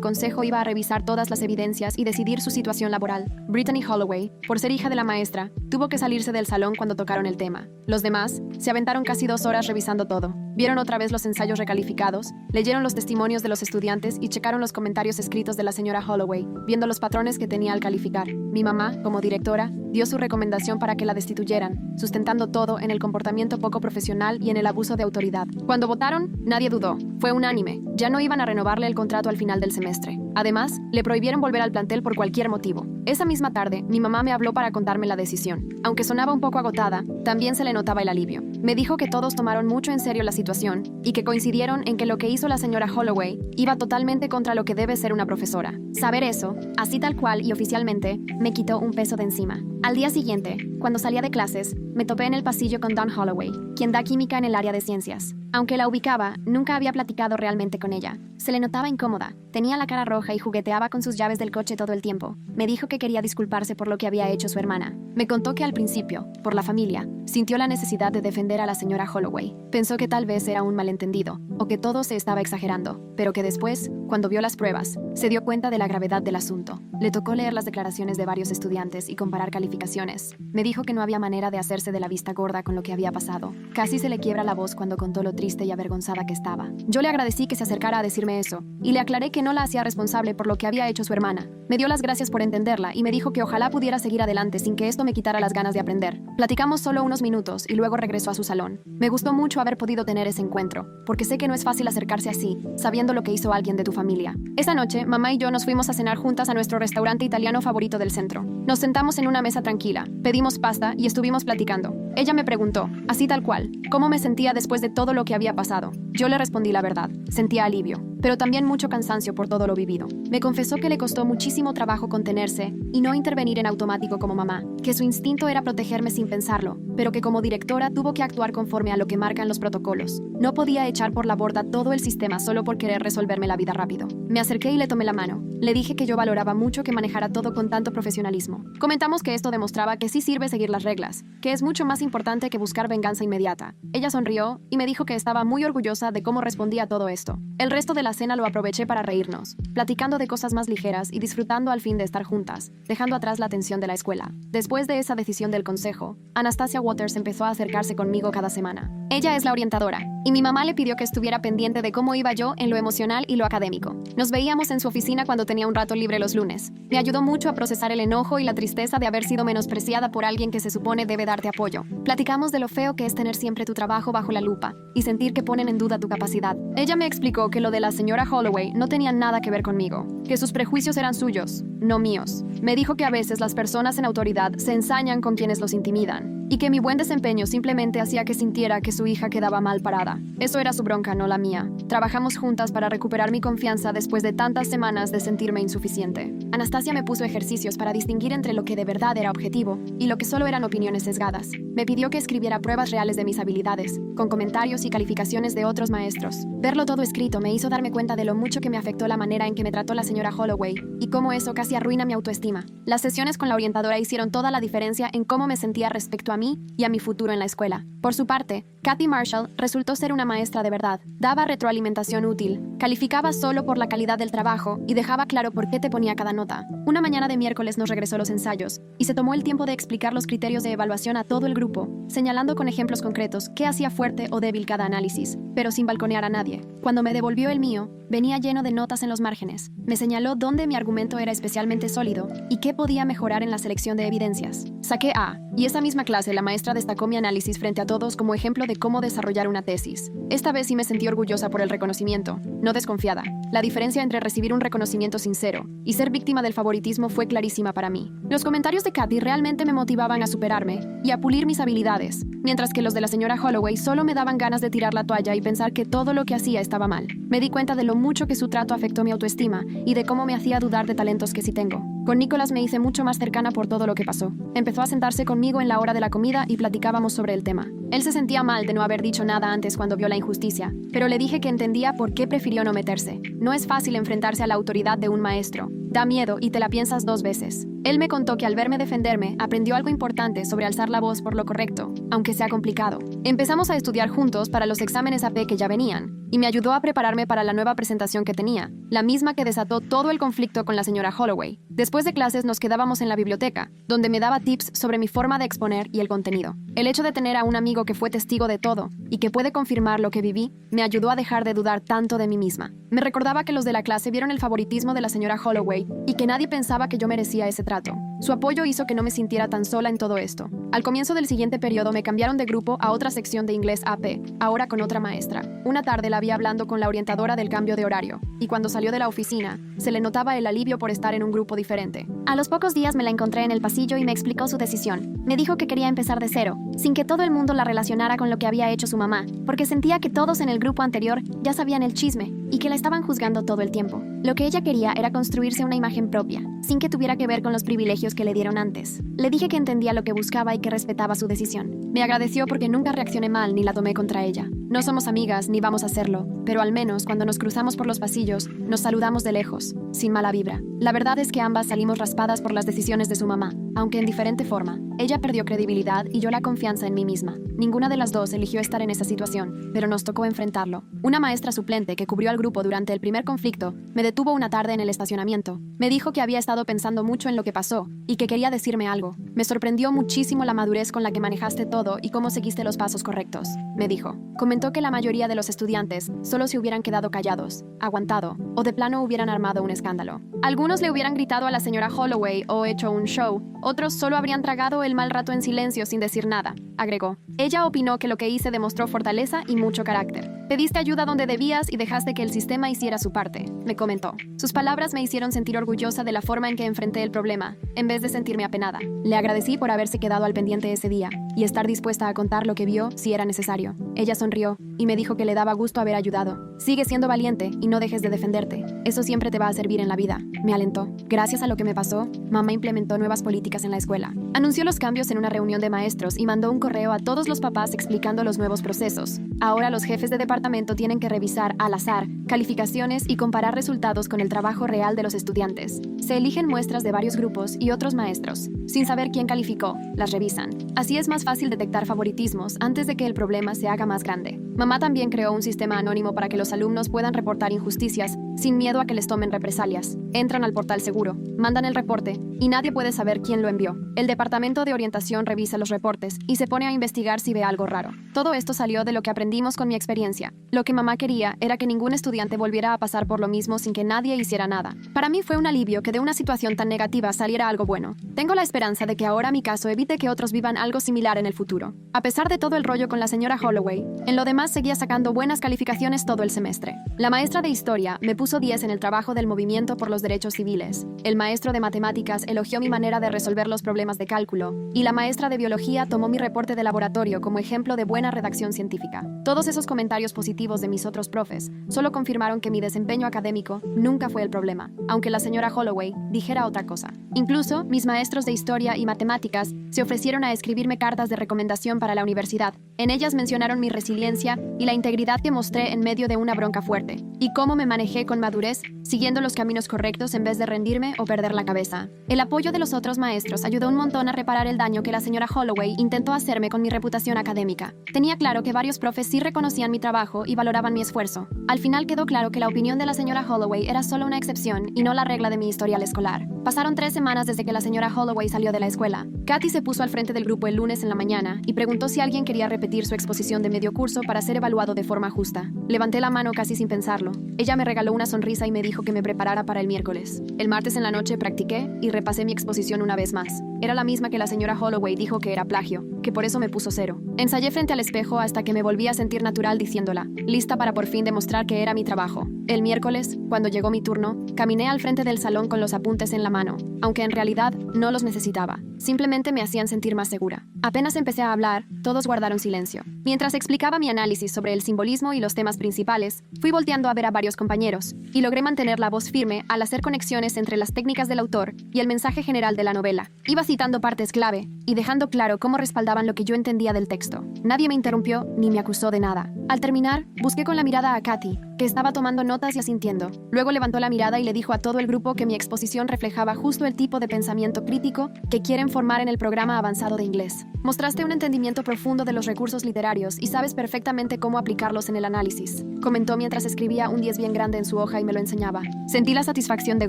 consejo iba a revisar todas las evidencias y decidir su situación laboral. Brittany Holloway, por ser hija de la maestra, tuvo que salirse del salón cuando tocaron el tema. Los demás se aventaron casi 2 horas revisando todo. Vieron otra vez los ensayos recalificados, leyeron los testimonios de los estudiantes y checaron los comentarios escritos de la señora Holloway, viendo los patrones que tenía al calificar. Mi mamá, como directora, dio su recomendación para que la destituyeran, sustentando todo en el comportamiento poco profesional y en el abuso de autoridad. Cuando votaron, nadie dudó. Fue unánime. Ya no iban a renovarle el contrato al final del semestre. Además, le prohibieron volver al plantel por cualquier motivo. Esa misma tarde, mi mamá me habló para contarme la decisión. Aunque sonaba un poco agotada, también se le notaba el alivio. Me dijo que todos tomaron mucho en serio la situación y que coincidieron en que lo que hizo la señora Holloway iba totalmente contra lo que debe ser una profesora. Saber eso, así tal cual y oficialmente, me quitó un peso de encima. Al día siguiente, cuando salía de clases, me topé en el pasillo con Dawn Holloway, quien da química en el área de ciencias. Aunque la ubicaba, nunca había platicado realmente con ella. Se le notaba incómoda, tenía la cara roja y jugueteaba con sus llaves del coche todo el tiempo. Me dijo que quería disculparse por lo que había hecho su hermana. Me contó que al principio, por la familia, sintió la necesidad de defender a la señora Holloway. Pensó que tal vez era un malentendido, o que todo se estaba exagerando, pero que después, cuando vio las pruebas, se dio cuenta de la gravedad del asunto. Le tocó leer las declaraciones de varios estudiantes y comparar calificaciones. Me dijo que no había manera de hacerse de la vista gorda con lo que había pasado. Casi se le quiebra la voz cuando contó lo triste y avergonzada que estaba. Yo le agradecí que se acercara a decirme eso, y le aclaré que no la hacía responsable por lo que había hecho su hermana. Me dio las gracias por entenderla y me dijo que ojalá pudiera seguir adelante sin que esto me quitara las ganas de aprender. Platicamos solo unos minutos y luego regresó a su salón. Me gustó mucho haber podido tener ese encuentro, porque sé que no es fácil acercarse así, sabiendo lo que hizo alguien de tu familia. Esa noche, mamá y yo nos fuimos a cenar juntas a nuestro restaurante italiano favorito del centro. Nos sentamos en una mesa tranquila, pedimos pasta y estuvimos platicando. Ella me preguntó, así tal cual, cómo me sentía después de todo lo que había pasado. Yo le respondí la verdad. Sentía alivio, pero también mucho cansancio por todo lo vivido. Me confesó que le costó muchísimo trabajo contenerse y no intervenir en automático como mamá, que su instinto era protegerme sin pensarlo, pero que como directora tuvo que actuar conforme a lo que marcan los protocolos. No podía echar por la borda todo el sistema solo por querer resolverme la vida rápido. Me acerqué y le tomé la mano. Le dije que yo valoraba mucho que manejara todo con tanto profesionalismo. Comentamos que esto demostraba que sí sirve seguir las reglas, que es mucho más importante que buscar venganza inmediata. Ella sonrió y me dijo que estaba muy orgullosa de cómo respondía a todo esto. El resto de la cena lo aproveché para reírnos, platicando de cosas más ligeras y disfrutando al fin de estar juntas, dejando atrás la tensión de la escuela. Después de esa decisión del consejo, Anastasia Waters empezó a acercarse conmigo cada semana. Ella es la orientadora, y mi mamá le pidió que estuviera pendiente de cómo iba yo en lo emocional y lo académico. Nos veíamos en su oficina cuando tenía un rato libre los lunes. Me ayudó mucho a procesar el enojo y la tristeza de haber sido menospreciada por alguien que se supone debe darte apoyo. Platicamos de lo feo que es tener siempre tu trabajo bajo la lupa y sentir que ponen en duda tu capacidad. Ella me explicó que lo de la señora Holloway no tenía nada que ver conmigo, que sus prejuicios eran suyos, no míos. Me dijo que a veces las personas en autoridad se ensañan con quienes los intimidan, y que mi buen desempeño simplemente hacía que sintiera que su hija quedaba mal parada. Eso era su bronca, no la mía. Trabajamos juntas para recuperar mi confianza después de tantas semanas de sentirme insuficiente. Anastasia me puso ejercicios para distinguir entre lo que de verdad era objetivo y lo que solo eran opiniones sesgadas. Me pidió que escribiera pruebas reales de mis habilidades, con comentarios y calificaciones de otros maestros. Verlo todo escrito me hizo darme cuenta de lo mucho que me afectó la manera en que me trató la señora Holloway y cómo eso casi arruina mi autoestima. Las sesiones con la orientadora hicieron toda la diferencia en cómo me sentía respecto a mí y a mi futuro en la escuela. Por su parte, Kathy Marshall resultó ser una maestra de verdad. Daba retroalimentación útil, calificaba solo por la calidad del trabajo y dejaba claro por qué te ponía cada nota. Una mañana de miércoles nos regresó los ensayos y se tomó el tiempo de explicar los criterios de evaluación a todo el grupo, señalando con ejemplos concretos qué hacía fuerte o débil cada análisis, pero sin balconear a nadie. Cuando me devolvió el mío, venía lleno de notas en los márgenes. Me señaló dónde mi argumento era especialmente sólido y qué podía mejorar en la selección de evidencias. Saqué A, y esa misma clase la maestra destacó mi análisis frente a todos como ejemplo de cómo desarrollar una tesis. Esta vez sí me sentí orgullosa por el reconocimiento, no desconfiada. La diferencia entre recibir un reconocimiento sincero y ser víctima del favoritismo fue clarísima para mí. Los comentarios de Kathy realmente me motivaban a superarme y a pulir mis habilidades, mientras que los de la señora Holloway solo me daban ganas de tirar la toalla y pensar que todo lo que hacía estaba mal. Me di cuenta de lo mucho que su trato afectó mi autoestima y de cómo me hacía dudar de talentos que sí tengo. Con Nicholas me hice mucho más cercana por todo lo que pasó. Empezó a sentarse conmigo en la hora de la comida y platicábamos sobre el tema. Él se sentía mal de no haber dicho nada antes cuando vio la injusticia, pero le dije que entendía por qué prefirió no meterse. No es fácil enfrentarse a la autoridad de un maestro. Da miedo y te la piensas 2 veces. Él me contó que al verme defenderme, aprendió algo importante sobre alzar la voz por lo correcto, aunque sea complicado. Empezamos a estudiar juntos para los exámenes AP que ya venían, y me ayudó a prepararme para la nueva presentación que tenía, la misma que desató todo el conflicto con la señora Holloway. Después de clases nos quedábamos en la biblioteca, donde me daba tips sobre mi forma de exponer y el contenido. El hecho de tener a un amigo que fue testigo de todo y que puede confirmar lo que viví, me ayudó a dejar de dudar tanto de mí misma. Me recordaba que los de la clase vieron el favoritismo de la señora Holloway y que nadie pensaba que yo merecía ese trato. Su apoyo hizo que no me sintiera tan sola en todo esto. Al comienzo del siguiente periodo me cambiaron de grupo a otra sección de inglés AP, ahora con otra maestra. Una tarde la vi hablando con la orientadora del cambio de horario, y cuando salió de la oficina, se le notaba el alivio por estar en un grupo diferente. A los pocos días me la encontré en el pasillo y me explicó su decisión. Me dijo que quería empezar de cero, sin que todo el mundo la relacionara con lo que había hecho su mamá, porque sentía que todos en el grupo anterior ya sabían el chisme y que la estaban juzgando todo el tiempo. Lo que ella quería era construirse una imagen propia, sin que tuviera que ver con los privilegios que le dieron antes. Le dije que entendía lo que buscaba y que respetaba su decisión. Me agradeció porque nunca reaccioné mal ni la tomé contra ella. No somos amigas ni vamos a hacerlo, pero al menos cuando nos cruzamos por los pasillos, nos saludamos de lejos, sin mala vibra. La verdad es que ambas salimos raspadas por las decisiones de su mamá, aunque en diferente forma. Ella perdió credibilidad y yo la confianza en mí misma. Ninguna de las dos eligió estar en esa situación, pero nos tocó enfrentarlo. Una maestra suplente que cubrió al grupo durante el primer conflicto me detuvo una tarde en el estacionamiento. Me dijo que había estado pensando mucho en lo que pasó y que quería decirme algo. Me sorprendió muchísimo la madurez con la que manejaste todo y cómo seguiste los pasos correctos, me dijo. Comentó que la mayoría de los estudiantes solo se hubieran quedado callados, aguantado, o de plano hubieran armado un escándalo. Algunos le hubieran gritado a la señora Holloway o hecho un show, otros solo habrían tragado el mal rato en silencio sin decir nada, agregó. Ella opinó que lo que hice demostró fortaleza y mucho carácter. Pediste ayuda donde debías y dejaste que el sistema hiciera su parte, me comentó. Sus palabras me hicieron sentir orgullosa de la forma en que enfrenté el problema, en vez de sentirme apenada. Le agradecí por haberse quedado al pendiente ese día y estar dispuesta a contar lo que vio si era necesario. Ella sonrió y me dijo que le daba gusto haber ayudado. Sigue siendo valiente y no dejes de defenderte. Eso siempre te va a servir en la vida, me alentó. Gracias a lo que me pasó, mamá implementó nuevas políticas en la escuela. Anunció los cambios en una reunión de maestros y mandó un correo a todos los papás explicando los nuevos procesos. Ahora los jefes de departamento tienen que revisar al azar calificaciones y comparar resultados con el trabajo real de los estudiantes. Se eligen muestras de varios grupos y otros maestros. Sin saber quién calificó, las revisan. Así es más fácil detectar favoritismos antes de que el problema se haga más grande. Mamá también creó un sistema anónimo para que los alumnos puedan reportar injusticias sin miedo a que les tomen represalias. Entran al portal seguro, mandan el reporte y nadie puede saber quién lo envió. El departamento de orientación revisa los reportes y se pone a investigar si ve algo raro. Todo esto salió de lo que aprendimos con mi experiencia. Lo que mamá quería era que ningún estudiante volviera a pasar por lo mismo sin que nadie hiciera nada. Para mí fue un alivio que de una situación tan negativa saliera algo bueno. Tengo la esperanza de que ahora mi caso evite que otros vivan algo similar en el futuro. A pesar de todo el rollo con la señora Holloway, en lo demás seguía sacando buenas calificaciones todo el semestre. La maestra de historia me puso 10 en el trabajo del movimiento por los derechos civiles. El maestro de matemáticas elogió mi manera de resolver los problemas de cálculo, y la maestra de biología tomó mi reporte de laboratorio como ejemplo de buena redacción científica. Todos esos comentarios positivos de mis otros profes solo confirmaron que mi desempeño académico nunca fue el problema, aunque la señora Holloway dijera otra cosa. Incluso, mis maestros de historia y matemáticas se ofrecieron a escribirme cartas de recomendación para la universidad. En ellas mencionaron mi resiliencia y la integridad que mostré en medio de una bronca fuerte, y cómo me manejé con madurez, siguiendo los caminos correctos en vez de rendirme o perder la cabeza. El apoyo de los otros maestros ayudó un montón a reparar el daño que la señora Holloway intentó hacerme con mi reputación académica. Tenía claro que varios profes sí reconocían mi trabajo y valoraban mi esfuerzo. Al final quedó claro que la opinión de la señora Holloway era solo una excepción y no la regla de mi historial escolar. Pasaron 3 semanas desde que la señora Holloway salió de la escuela. Katy se puso al frente del grupo el lunes en la mañana y preguntó si alguien quería repetir su exposición de medio curso para ser evaluado de forma justa. Levanté la mano casi sin pensarlo. Ella me regaló una sonrisa y me dijo que me preparara para el miércoles. El martes en la noche practiqué y repasé mi exposición una vez más. Era la misma que la señora Holloway dijo que era plagio, que por eso me puso 0. Ensayé frente al espejo hasta que me volví a sentir natural diciéndola, lista para por fin demostrar que era mi trabajo. El miércoles, cuando llegó mi turno, caminé al frente del salón con los apuntes en la mano, aunque en realidad no los necesitaba. Simplemente me hacían sentir más segura. Apenas empecé a hablar, todos guardaron silencio. Mientras explicaba mi análisis sobre el simbolismo y los temas principales, fui volteando a ver a varios compañeros, y logré mantener la voz firme al hacer conexiones entre las técnicas del autor y el mensaje general de la novela. Iba citando partes clave y dejando claro cómo respaldaban lo que yo entendía del texto. Nadie me interrumpió ni me acusó de nada. Al terminar, busqué con la mirada a Katy, que estaba tomando notas y asintiendo. Luego levantó la mirada y le dijo a todo el grupo que mi exposición reflejaba justo el tipo de pensamiento crítico que quieren formar en el programa avanzado de inglés. Mostraste un entendimiento profundo de los recursos literarios y sabes perfectamente cómo aplicarlos en el análisis, comentó mientras escribía un 10 bien grande en su hoja y me lo enseñaba. Sentí la satisfacción de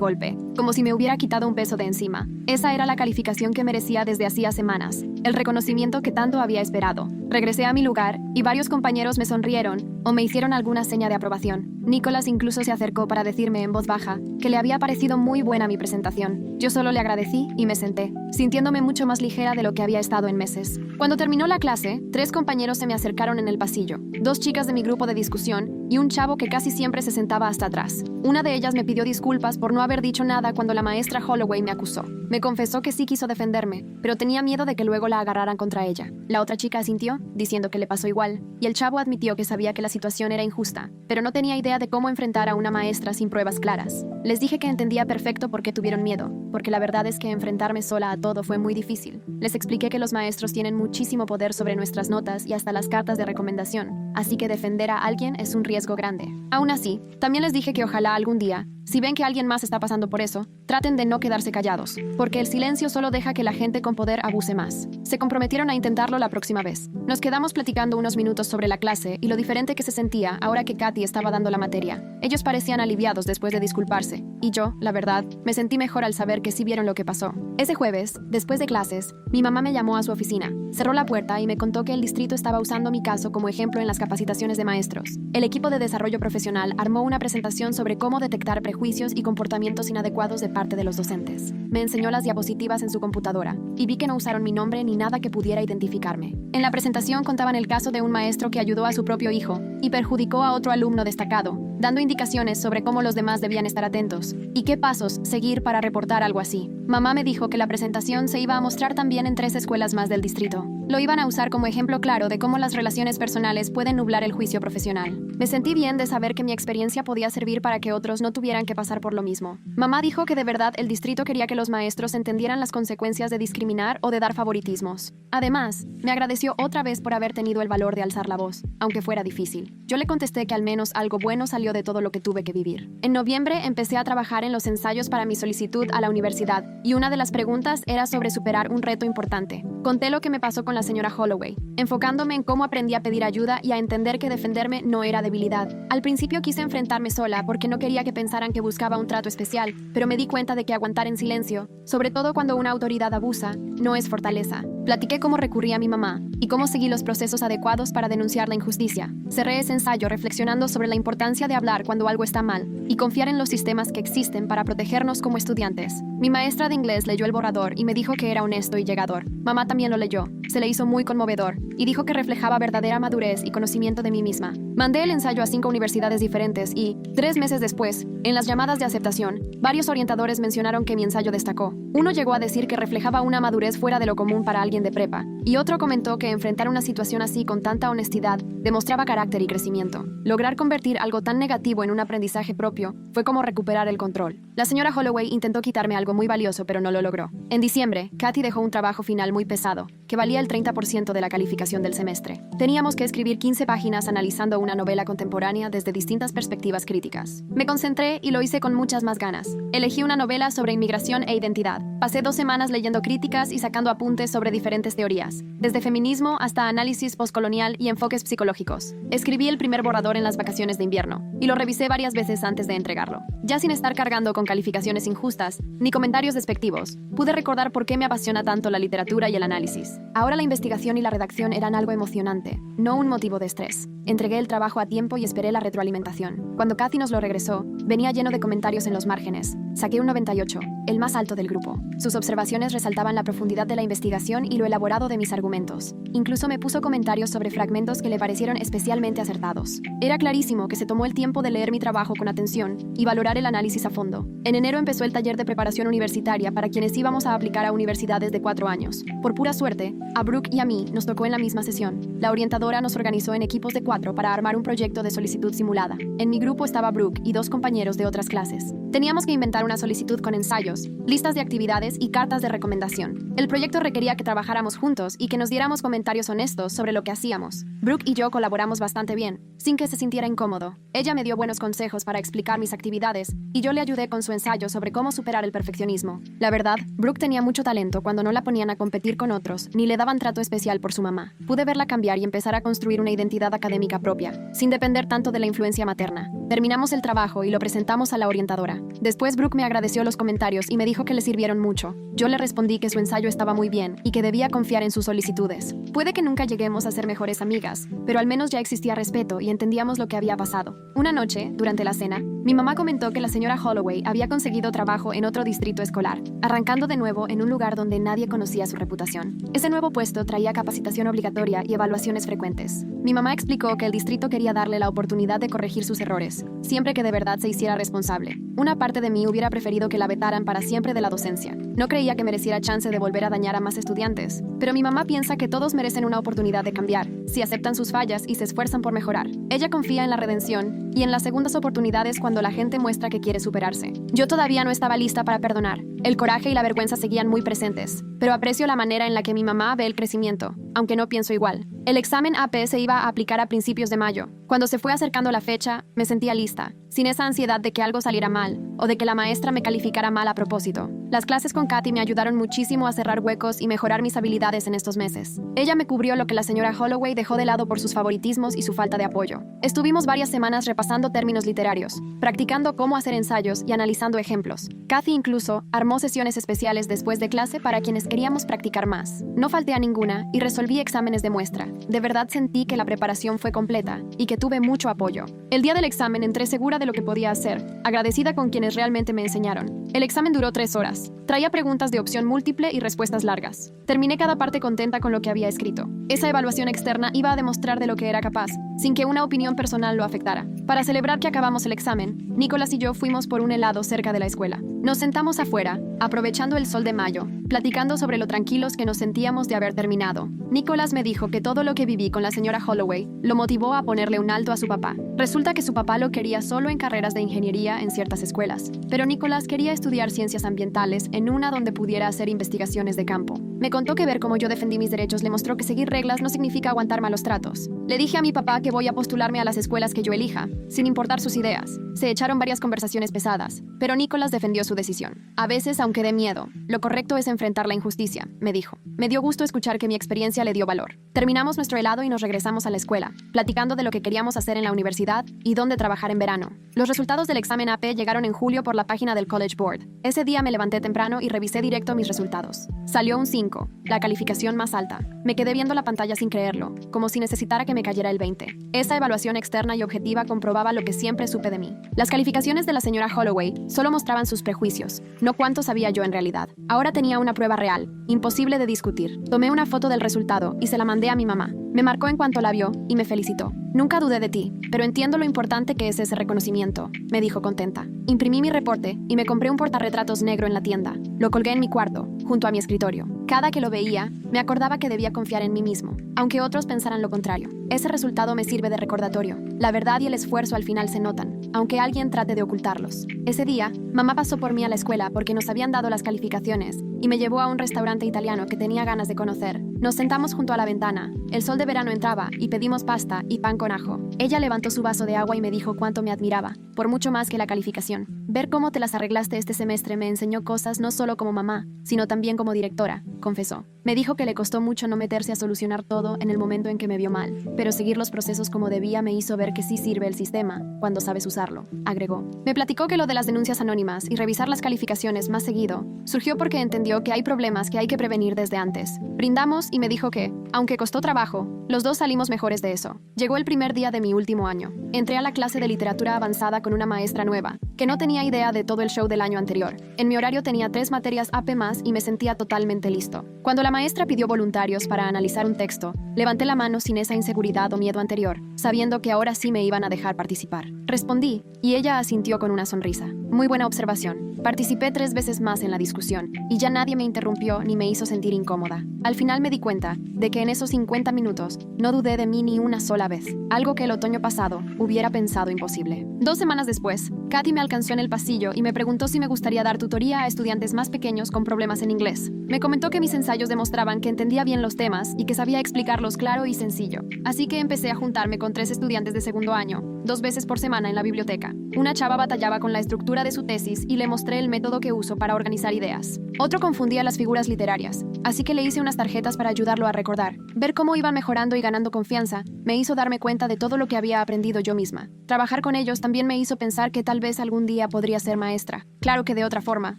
golpe, como si me hubiera quitado un peso de encima. Esa era la calificación que merecía desde hacía semanas, el reconocimiento que tanto había esperado. Regresé a mi lugar y varios compañeros me sonrieron o me hicieron alguna seña de aprobación. Nicholas incluso se acercó para decirme en voz baja que le había parecido muy buena mi presentación. Yo solo le agradecí y me senté, sintiéndome mucho más ligera de lo que había estado en meses. Cuando terminó la clase, 3 compañeros se me acercaron en el pasillo, 2 chicas de mi grupo de discusión y un chavo que casi siempre se sentaba hasta atrás. Una de ellas me pidió disculpas por no haber dicho nada cuando la maestra Holloway me acusó. Me confesó que sí quiso defenderme, pero tenía miedo de que luego la agarraran contra ella. La otra chica asintió, diciendo que le pasó igual, y el chavo admitió que sabía que la situación era injusta, pero no tenía idea de cómo enfrentar a una maestra sin pruebas claras. Les dije que entendía perfecto por qué tuvieron miedo, porque la verdad es que enfrentarme sola a todo fue muy difícil. Les expliqué que los maestros tienen muchísimo poder sobre nuestras notas y hasta las cartas de recomendación, así que defender a alguien es un riesgo grande. Aún así, también les dije que ojalá algún día, si ven que alguien más está pasando por eso, traten de no quedarse callados, porque el silencio solo deja que la gente con poder abuse más. Se comprometieron a intentarlo la próxima vez. Nos quedamos platicando unos minutos sobre la clase y lo diferente que se sentía ahora que Katy estaba dando la materia. Ellos parecían aliviados después de disculparse, y yo, la verdad, me sentí mejor al saber que sí vieron lo que pasó. Ese jueves, después de clases, mi mamá me llamó a su oficina, cerró la puerta y me contó que el distrito estaba usando mi caso como ejemplo en las capacitaciones de maestros. El equipo de desarrollo profesional armó una presentación sobre cómo detectar prejuicios y comportamientos inadecuados de parte de los docentes. Me enseñó las diapositivas en su computadora y vi que no usaron mi nombre ni nada que pudiera identificarme. En la presentación contaban el caso de un maestro que ayudó a su propio hijo y perjudicó a otro alumno destacado, dando indicaciones sobre cómo los demás debían estar atentos y qué pasos seguir para reportar algo así. Mamá me dijo que la presentación se iba a mostrar también en 3 escuelas más del distrito. Lo iban a usar como ejemplo claro de cómo las relaciones personales pueden nublar el juicio profesional. Me sentí bien de saber que mi experiencia podía servir para que otros no tuvieran que pasar por lo mismo. Mamá dijo que de verdad el distrito quería que los maestros entendieran las consecuencias de discriminar o de dar favoritismos. Además, me agradeció otra vez por haber tenido el valor de alzar la voz, aunque fuera difícil. Yo le contesté que al menos algo bueno salió de todo lo que tuve que vivir. En noviembre empecé a trabajar en los ensayos para mi solicitud a la universidad, y una de las preguntas era sobre superar un reto importante. Conté lo que me pasó con la señora Holloway, enfocándome en cómo aprendí a pedir ayuda y a entender que defenderme no era debilidad. Al principio quise enfrentarme sola porque no quería que pensaran que buscaba un trato especial, pero me di cuenta de que aguantar en silencio, sobre todo cuando una autoridad abusa, no es fortaleza. Platiqué cómo recurrí a mi mamá y cómo seguí los procesos adecuados para denunciar la injusticia. Cerré ese ensayo reflexionando sobre la importancia de hablar cuando algo está mal y confiar en los sistemas que existen para protegernos como estudiantes. Mi maestra de inglés leyó el borrador y me dijo que era honesto y llegador. Mamá también lo leyó. Se le hizo muy conmovedor y dijo que reflejaba verdadera madurez y conocimiento de mí misma. Mandé el ensayo a 5 universidades diferentes y, 3 meses después, en las llamadas de aceptación, varios orientadores mencionaron que mi ensayo destacó. Uno llegó a decir que reflejaba una madurez fuera de lo común para alguien de prepa, y otro comentó que enfrentar una situación así con tanta honestidad demostraba carácter y crecimiento. Lograr convertir algo tan negativo en un aprendizaje propio fue como recuperar el control. La señora Holloway intentó quitarme algo muy valioso, pero no lo logró. En diciembre, Kathy dejó un trabajo final muy pesado, que valía el 30% de la calificación del semestre. Teníamos que escribir 15 páginas analizando una novela contemporánea desde distintas perspectivas críticas. Me concentré y lo hice con muchas más ganas. Elegí una novela sobre inmigración e identidad. Pasé 2 semanas leyendo críticas y sacando apuntes sobre diferentes teorías, desde feminismo hasta análisis postcolonial y enfoques psicológicos. Escribí el primer borrador en las vacaciones de invierno y lo revisé varias veces antes de entregarlo. Ya sin estar cargando con calificaciones injustas ni comentarios despectivos, pude recordar por qué me apasiona tanto la literatura y el análisis. Ahora la investigación y la redacción eran algo emocionante, no un motivo de estrés. Entregué el trabajo a tiempo y esperé la retroalimentación. Cuando Kathy nos lo regresó, venía lleno de comentarios en los márgenes. Saqué un 98, el más alto del grupo. Sus observaciones resaltaban la profundidad de la investigación y lo elaborado de mis argumentos. Incluso me puso comentarios sobre fragmentos que le parecieron especialmente acertados. Era clarísimo que se tomó el tiempo de leer mi trabajo con atención y valorar el análisis a fondo. En enero empezó el taller de preparación universitaria para quienes íbamos a aplicar a universidades de 4 años. Por pura suerte, a Brooke y a mí nos tocó en la misma sesión. La orientadora nos organizó en equipos de 4 para armar un proyecto de solicitud simulada. En mi grupo estaba Brooke y 2 compañeros de otras clases. Teníamos que inventar una solicitud con ensayos, listas de actividades y cartas de recomendación. El proyecto requería que trabajáramos juntos y que nos diéramos comentarios honestos sobre lo que hacíamos. Brooke y yo colaboramos bastante bien, sin que se sintiera incómodo. Ella me dio buenos consejos para explicar mis actividades y yo le ayudé con su ensayo sobre cómo superar el perfeccionismo. La verdad, Brooke tenía mucho talento cuando no la ponían a competir con otros ni le daban trato especial por su mamá. Pude verla cambiar y empezar a construir una identidad académica propia, sin depender tanto de la influencia materna. Terminamos el trabajo y lo presentamos a la orientadora. Después Brooke me agradeció los comentarios y me dijo que le sirvieron mucho. Yo le respondí que su ensayo estaba muy bien y que debía confiar en sus solicitudes. Puede que nunca lleguemos a ser mejores amigas, pero al menos ya existía respeto y entendíamos lo que había pasado. Una noche, durante la cena, mi mamá comentó que la señora Holloway había conseguido trabajo en otro distrito escolar, arrancando de nuevo en un lugar donde nadie conocía su reputación. Ese nuevo puesto traía capacitación obligatoria y evaluaciones frecuentes. Mi mamá explicó que el distrito quería darle la oportunidad de corregir sus errores, siempre que de verdad se hiciera responsable. Una parte de mí hubiera preferido que la vetaran para siempre de la docencia. No creía que mereciera chance de volver a dañar a más estudiantes, pero mi mamá piensa que todos merecen una oportunidad de cambiar, si aceptan sus fallas y se esfuerzan por mejorar. Ella confía en la redención y en las segundas oportunidades cuando la gente muestra que quiere superarse. Yo todavía no estaba lista para perdonar. El coraje y la vergüenza seguían muy presentes, pero aprecio la manera en la que mi mamá ve el crecimiento, aunque no pienso igual. El examen AP se iba a aplicar a principios de mayo. Cuando se fue acercando la fecha, me sentía lista, sin esa ansiedad de que algo saliera mal o de que la maestra me calificara mal a propósito. Las clases con Kathy me ayudaron muchísimo a cerrar huecos y mejorar mis habilidades en estos meses. Ella me cubrió lo que la señora Holloway dejó de lado por sus favoritismos y su falta de apoyo. Estuvimos varias semanas repasando términos literarios, practicando cómo hacer ensayos y analizando ejemplos. Kathy incluso armó sesiones especiales después de clase para quienes queríamos practicar más. No falté a ninguna y resolví exámenes de muestra. De verdad sentí que la preparación fue completa y que tuve mucho apoyo. El día del examen entré segura de lo que podía hacer, agradecida con quienes realmente me enseñaron. El examen duró 3 horas. Traía preguntas de opción múltiple y respuestas largas. Terminé cada parte contenta con lo que había escrito. Esa evaluación externa iba a demostrar de lo que era capaz, sin que una opinión personal lo afectara. Para celebrar que acabamos el examen, Nicholas y yo fuimos por un helado cerca de la escuela. Nos sentamos afuera, aprovechando el sol de mayo, platicando sobre lo tranquilos que nos sentíamos de haber terminado. Nicholas me dijo que todo lo que viví con la señora Holloway lo motivó a ponerle un alto a su papá. Resulta que su papá lo quería solo en carreras de ingeniería en ciertas escuelas, pero Nicholas quería estudiar ciencias ambientales en una donde pudiera hacer investigaciones de campo. Me contó que ver cómo yo defendí mis derechos le mostró que seguir reglas no significa aguantar malos tratos. Le dije a mi papá que voy a postularme a las escuelas que yo elija, sin importar sus ideas. Se echaron varias conversaciones pesadas, pero Nicholas defendió su decisión. A veces, aunque dé miedo, lo correcto es enfrentar la injusticia, me dijo. Me dio gusto escuchar que mi experiencia le dio valor. Terminamos nuestro helado y nos regresamos a la escuela, platicando de lo que queríamos hacer en la universidad y dónde trabajar en verano. Los resultados del examen AP llegaron en julio por la página del College Board. Ese día me levanté temprano y revisé directo mis resultados. Salió un 5, la calificación más alta. Me quedé viendo la pantalla sin creerlo, como si necesitara que que me cayera el 20. Esa evaluación externa y objetiva comprobaba lo que siempre supe de mí. Las calificaciones de la señora Holloway solo mostraban sus prejuicios, no cuánto sabía yo en realidad. Ahora tenía una prueba real, imposible de discutir. Tomé una foto del resultado y se la mandé a mi mamá. Me marcó en cuanto la vio y me felicitó. Nunca dudé de ti, pero entiendo lo importante que es ese reconocimiento, me dijo contenta. Imprimí mi reporte y me compré un portarretratos negro en la tienda. Lo colgué en mi cuarto, junto a mi escritorio. Cada que lo veía, me acordaba que debía confiar en mí mismo, aunque otros pensaran lo contrario. Ese resultado me sirve de recordatorio. La verdad y el esfuerzo al final se notan, aunque alguien trate de ocultarlos. Ese día, mamá pasó por mí a la escuela porque nos habían dado las calificaciones y me llevó a un restaurante italiano que tenía ganas de conocer. Nos sentamos junto a la ventana, el sol de verano entraba y pedimos pasta y pan con ajo. Ella levantó su vaso de agua y me dijo cuánto me admiraba, por mucho más que la calificación. Ver cómo te las arreglaste este semestre me enseñó cosas no solo como mamá, sino también como directora, confesó. Me dijo que le costó mucho no meterse a solucionar todo en el momento en que me vio mal, pero seguir los procesos como debía me hizo ver que sí sirve el sistema cuando sabes usarlo, agregó. Me platicó que lo de las denuncias anónimas y revisar las calificaciones más seguido surgió porque entendió que hay problemas que hay que prevenir desde antes. Brindamos y me dijo que, aunque costó trabajo, los dos salimos mejores de eso. Llegó el primer día de mi último año. Entré a la clase de literatura avanzada con una maestra nueva, que no tenía idea de todo el show del año anterior. En mi horario tenía 3 materias AP+ y me sentía totalmente listo. Cuando la maestra pidió voluntarios para analizar un texto, levanté la mano sin esa inseguridad o miedo anterior, sabiendo que ahora sí me iban a dejar participar. Respondí, y ella asintió con una sonrisa. Muy buena observación. Participé 3 veces más en la discusión, y ya nadie me interrumpió ni me hizo sentir incómoda. Al final me di cuenta de que en esos 50 minutos no dudé de mí ni una sola vez, algo que el otoño pasado hubiera pensado imposible. 2 semanas después, Katy me alcanzó en el pasillo y me preguntó si me gustaría dar tutoría a estudiantes más pequeños con problemas en inglés. Me comentó que mis ensayos demostraban que entendía bien los temas y que sabía explicarlos claro y sencillo. Así que empecé a juntarme con 3 estudiantes de segundo año, 2 veces por semana en la biblioteca. Una chava batallaba con la estructura de su tesis y le mostré el método que uso para organizar ideas. Otro confundía las figuras literarias, así que le hice unas tarjetas para ayudarlo a recordar. Ver cómo iban mejorando y ganando confianza me hizo darme cuenta de todo lo que había aprendido yo misma. Trabajar con ellos también me hizo pensar que tal vez algún día podría ser maestra. Claro que de otra forma,